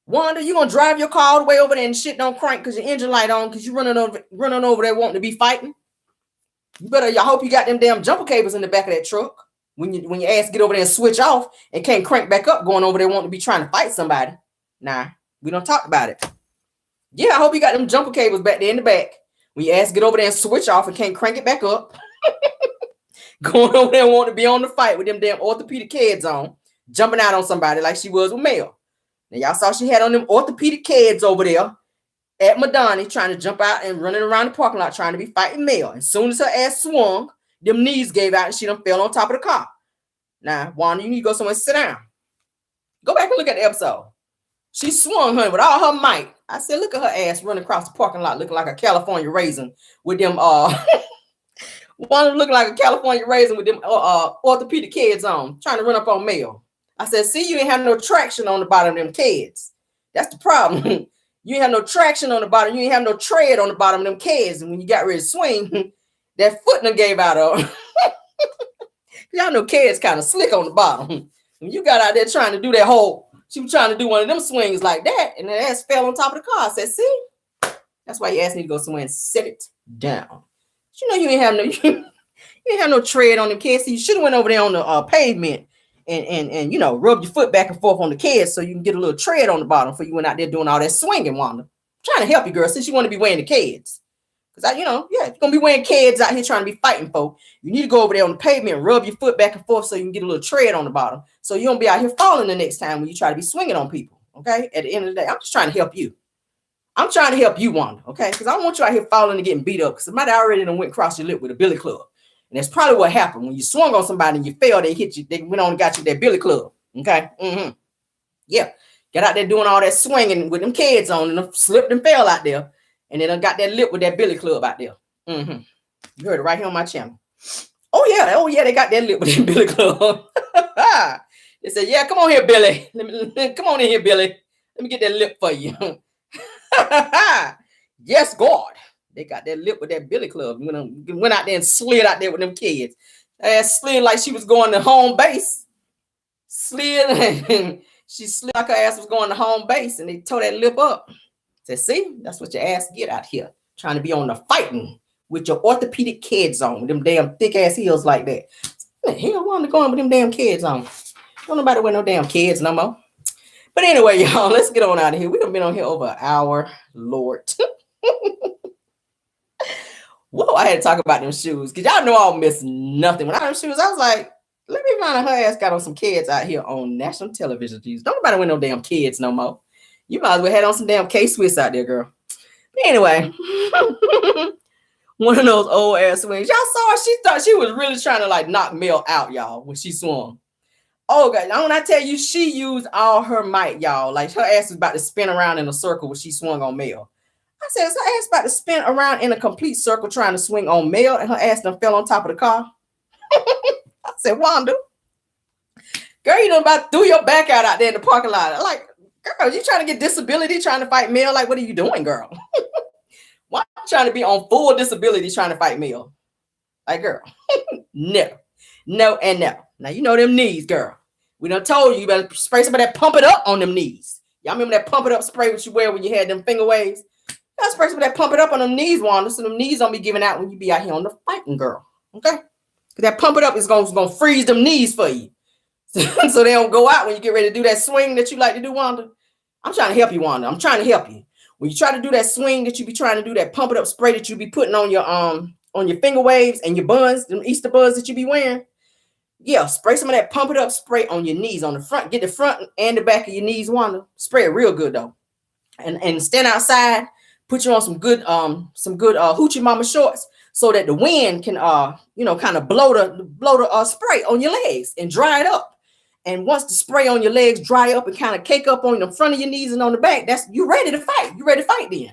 Speaker 1: Wanda, you gonna drive your car all the way over there and shit don't crank because your engine light on because you running over there wanting to be fighting? You better, I hope you got them damn jumper cables in the back of that truck when your ass get over there and switch off and can't crank back up going over there wanting to be trying to fight somebody. Nah, we don't talk about it. Yeah, I hope you got them jumper cables back there in the back when your ass get over there and switch off and can't crank it back up. Going over there and wanting to be on the fight with them damn orthopedic kids on, jumping out on somebody like she was with Mel. Now y'all saw she had on them orthopedic kids over there at Madonna, trying to jump out and running around the parking lot trying to be fighting Mel. As soon as her ass swung, them knees gave out and she done fell on top of the car. Now, Wanda, you need to go somewhere and sit down. Go back and look at the episode. She swung, honey, with all her might. I said, look at her ass running across the parking lot looking like a California raisin with them, Wanda looking like a California raisin with them orthopedic kids on, trying to run up on Mel. I said, see, you ain't have no traction on the bottom of them kids. That's the problem. You ain't have no traction on the bottom. You ain't have no tread on the bottom of them kids. And when you got ready to swing, that foot done gave out of. Y'all know kids kind of slick on the bottom. When you got out there trying to do that whole, she was trying to do one of them swings like that, and that ass fell on top of the car. I said, see, that's why you asked me to go somewhere and sit it down. You know, you ain't have no tread on them kids. So you should have went over there on the pavement and rub your foot back and forth on the kids so you can get a little tread on the bottom before you went out there doing all that swinging, Wanda. I'm trying to help you, girl, since you want to be wearing the kids. Because you're going to be wearing kids out here trying to be fighting folk. You need to go over there on the pavement and rub your foot back and forth so you can get a little tread on the bottom so you don't be out here falling the next time when you try to be swinging on people, okay? At the end of the day, I'm just trying to help you. I'm trying to help you, Wanda, okay? Because I don't want you out here falling and getting beat up because somebody already done went across your lip with a billy club. And that's probably what happened. When you swung on somebody and you fell, they hit you. They went on and got you that billy club. Okay? Yeah. Get out there doing all that swinging with them kids on and slipped and fell out there. And then I got that lip with that billy club out there. You heard it right here on my channel. Oh, yeah. They got that lip with that billy club. They said, yeah, come on here, Billy. Come on in here, Billy. Let me get that lip for you. Yes, God. They got that lip with that billy club. Went out there and slid out there with them kids. Ass slid like she was going to home base. Slid. She slid like her ass was going to home base, and they tore that lip up. Said, see, that's what your ass get out here. Trying to be on the fighting with your orthopedic kids on. With them damn thick ass heels like that. What the hell wanted to go on with them damn kids on? Don't nobody wear no damn kids no more. But anyway, y'all, let's get on out of here. We done been on here over an hour. Lord. Whoa, I had to talk about them shoes because y'all know I don't miss nothing. When I had them shoes, I was like, let me find out her ass got on some kids out here on national television. Don't nobody wear no damn kids no more. You might as well have on some damn K-Swiss out there, girl. But anyway, one of those old ass swings. Y'all saw her. She thought she was really trying to like knock Mel out, y'all, when she swung. Oh, God. When I tell you, she used all her might, y'all. Like her ass was about to spin around in a circle when she swung on Mel. I said, so her ass about to spin around in a complete circle trying to swing on Mel, and her ass done fell on top of the car. I said, Wanda, girl, you done about threw your back out there in the parking lot. Like, girl, you trying to get disability trying to fight Mel? Like, what are you doing, girl? Why are you trying to be on full disability trying to fight Mel? Like, girl, never. No and no. Now you know them knees, girl. We done told you better spray some of that pump it up on them knees. Y'all remember that pump it up spray what you wear when you had them finger waves? Y'all spray some of that pump it up on them knees, Wanda, so them knees don't be giving out when you be out here on the fighting, girl. Okay? Because that pump it up is gonna freeze them knees for you. So they don't go out when you get ready to do that swing that you like to do, Wanda. I'm trying to help you, Wanda. I'm trying to help you. When you try to do that swing that you be trying to do, that pump it up spray that you be putting on your finger waves and your buns, them Easter buns that you be wearing. Yeah, spray some of that pump it up spray on your knees, on the front. Get the front and the back of your knees, Wanda. Spray it real good though. And stand outside. Put you on some good hoochie mama shorts so that the wind can kind of blow the spray on your legs and dry it up. And once the spray on your legs dry up and kind of cake up on the front of your knees and on the back, that's you ready to fight. You ready to fight then.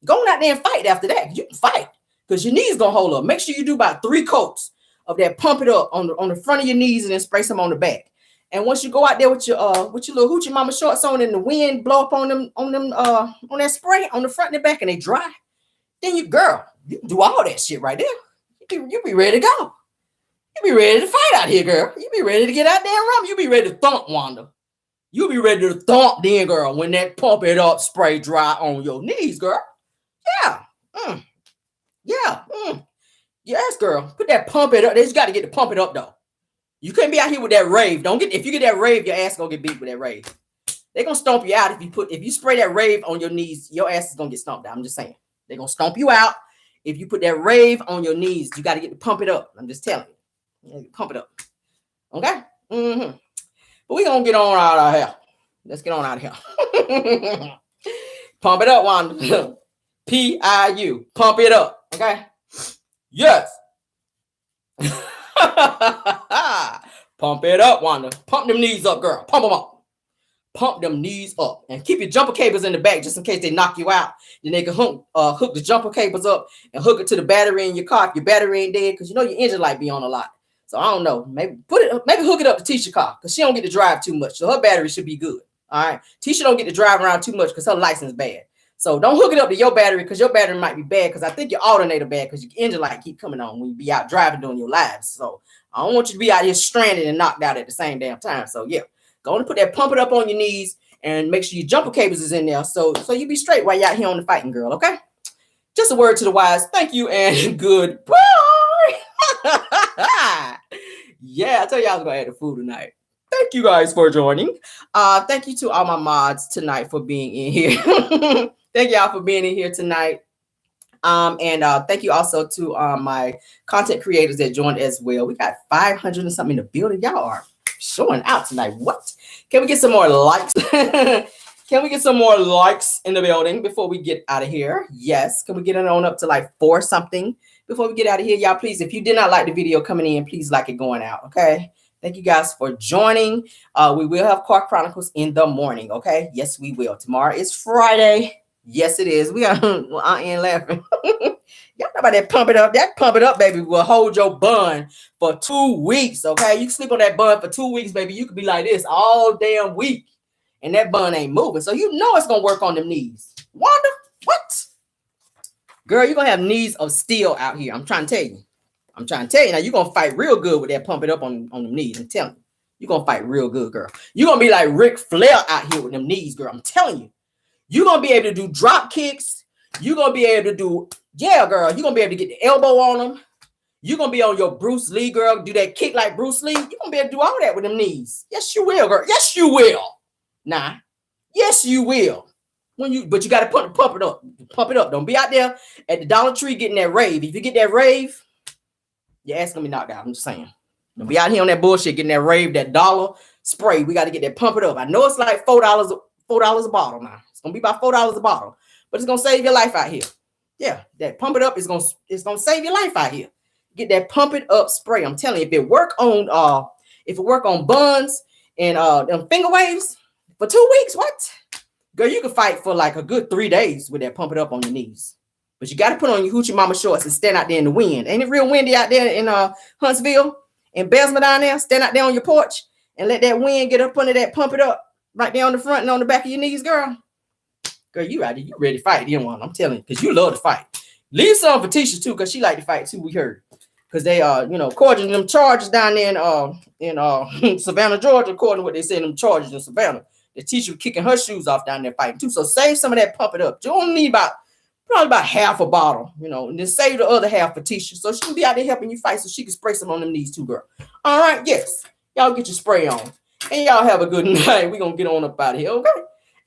Speaker 1: Go out there and fight after that. You can fight because your knees gonna hold up. Make sure you do about 3 coats of that pump it up on the front of your knees and then spray some on the back. And once you go out there with your little hoochie mama shorts on and the wind blow up on that spray on the front and the back and they dry, then you can do all that shit right there. You be ready to go. You be ready to fight out here, girl. You be ready to get out there and run. You be ready to thump, Wanda. You be ready to thump then, girl, when that pump it up spray dry on your knees, girl. Yeah. Yeah. Yes, girl. Put that pump it up. They just got to get the pump it up, though. You can't be out here with that rave. If you get that rave, your ass gonna get beat with that rave. They're gonna stomp you out if you spray that rave on your knees, your ass is gonna get stomped out. I'm just saying. They're gonna stomp you out. If you put that rave on your knees, you got to get to pump it up. I'm just telling you. Pump it up. Okay? But we're going to get on out of here. Let's get on out of here. Pump it up, Wanda. P-I-U. Pump it up. Okay? Yes. Pump it up, Wanda. Pump them knees up, girl. Pump them up. Pump them knees up. And keep your jumper cables in the back just in case they knock you out. Then they can hook the jumper cables up and hook it to the battery in your car if your battery ain't dead, because you know your engine light be on a lot. So I don't know. Maybe hook it up to Tisha car because she don't get to drive too much. So her battery should be good. All right. Tisha don't get to drive around too much because her license bad. So don't hook it up to your battery because your battery might be bad, because I think your alternator bad because your engine light keep coming on when you be out driving doing your lives. So I don't want you to be out here stranded and knocked out at the same damn time. So yeah, go on and put that pump it up on your knees and make sure your jumper cables is in there. So you be straight while you're out here on the fighting, girl. Okay. Just a word to the wise. Thank you and goodbye. Yeah, I told you I was gonna add the food tonight. Thank you guys for joining. Thank you to all my mods tonight for being in here. Thank y'all for being in here tonight. And thank you also to my content creators that joined as well. We got 500 and something in the building. Y'all are showing out tonight. What? Can we get some more likes? Can we get some more likes in the building before we get out of here? Yes. Can we get it on up to like 4 something before we get out of here? Y'all, please, if you did not like the video coming in, please like it going out, okay? Thank you guys for joining. We will have Car Chronicles in the morning, okay? Yes, we will. Tomorrow is Friday. Yes, it is. We got I ain't laughing. Y'all know about that pump it up. That pump it up, baby, will hold your bun for 2 weeks, okay? You can sleep on that bun for 2 weeks, baby. You could be like this all damn week, and that bun ain't moving. So you know it's going to work on them knees. Wanda, what? Girl, you're going to have knees of steel out here. I'm trying to tell you. Now, you're going to fight real good with that pump it up on them knees. I'm telling you. You're going to fight real good, girl. You're going to be like Ric Flair out here with them knees, girl. I'm telling you. You're going to be able to do drop kicks. You're going to be able to do, yeah, girl. You're going to be able to get the elbow on them. You're going to be on your Bruce Lee, girl. Do that kick like Bruce Lee. You're going to be able to do all that with them knees. Yes, you will, girl. Yes, you will. Nah. Yes, you will. But you got to pump it up. Pump it up. Don't be out there at the Dollar Tree getting that rave. If you get that rave, your ass going to be knocked out. I'm just saying. Don't be out here on that bullshit getting that rave, that dollar spray. We got to get that pump it up. I know it's like $4 a bottle now. It's gonna be about $4 a bottle, but it's gonna save your life out here. Yeah, that pump it up is gonna save your life out here. Get that pump it up spray. I'm telling you, if it work on buns and them finger waves for 2 weeks, what? Girl, you can fight for like a good 3 days with that pump it up on your knees. But you got to put on your hoochie mama shorts and stand out there in the wind. Ain't it real windy out there in Huntsville and Bessemer down there? Stand out there on your porch and let that wind get up under that pump it up right there on the front and on the back of your knees, girl. Girl, you out there. You ready to fight. You want, I'm telling you, because you love to fight. Leave some for Tisha, too, because she like to fight, too, we heard.
Speaker 2: because they are, according to them charges down there in Savannah, Georgia, according to what they say in them charges in Savannah, the teacher was kicking her shoes off down there fighting too. So save some of that, pump it up. You only need probably about half a bottle, and then save the other half for Tisha. So she can be out there helping you fight so she can spray some on them knees too, girl. All right, yes. Y'all get your spray on. And y'all have a good night. We're going to get on up out of here, okay?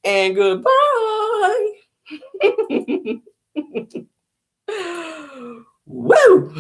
Speaker 2: And goodbye. Woo!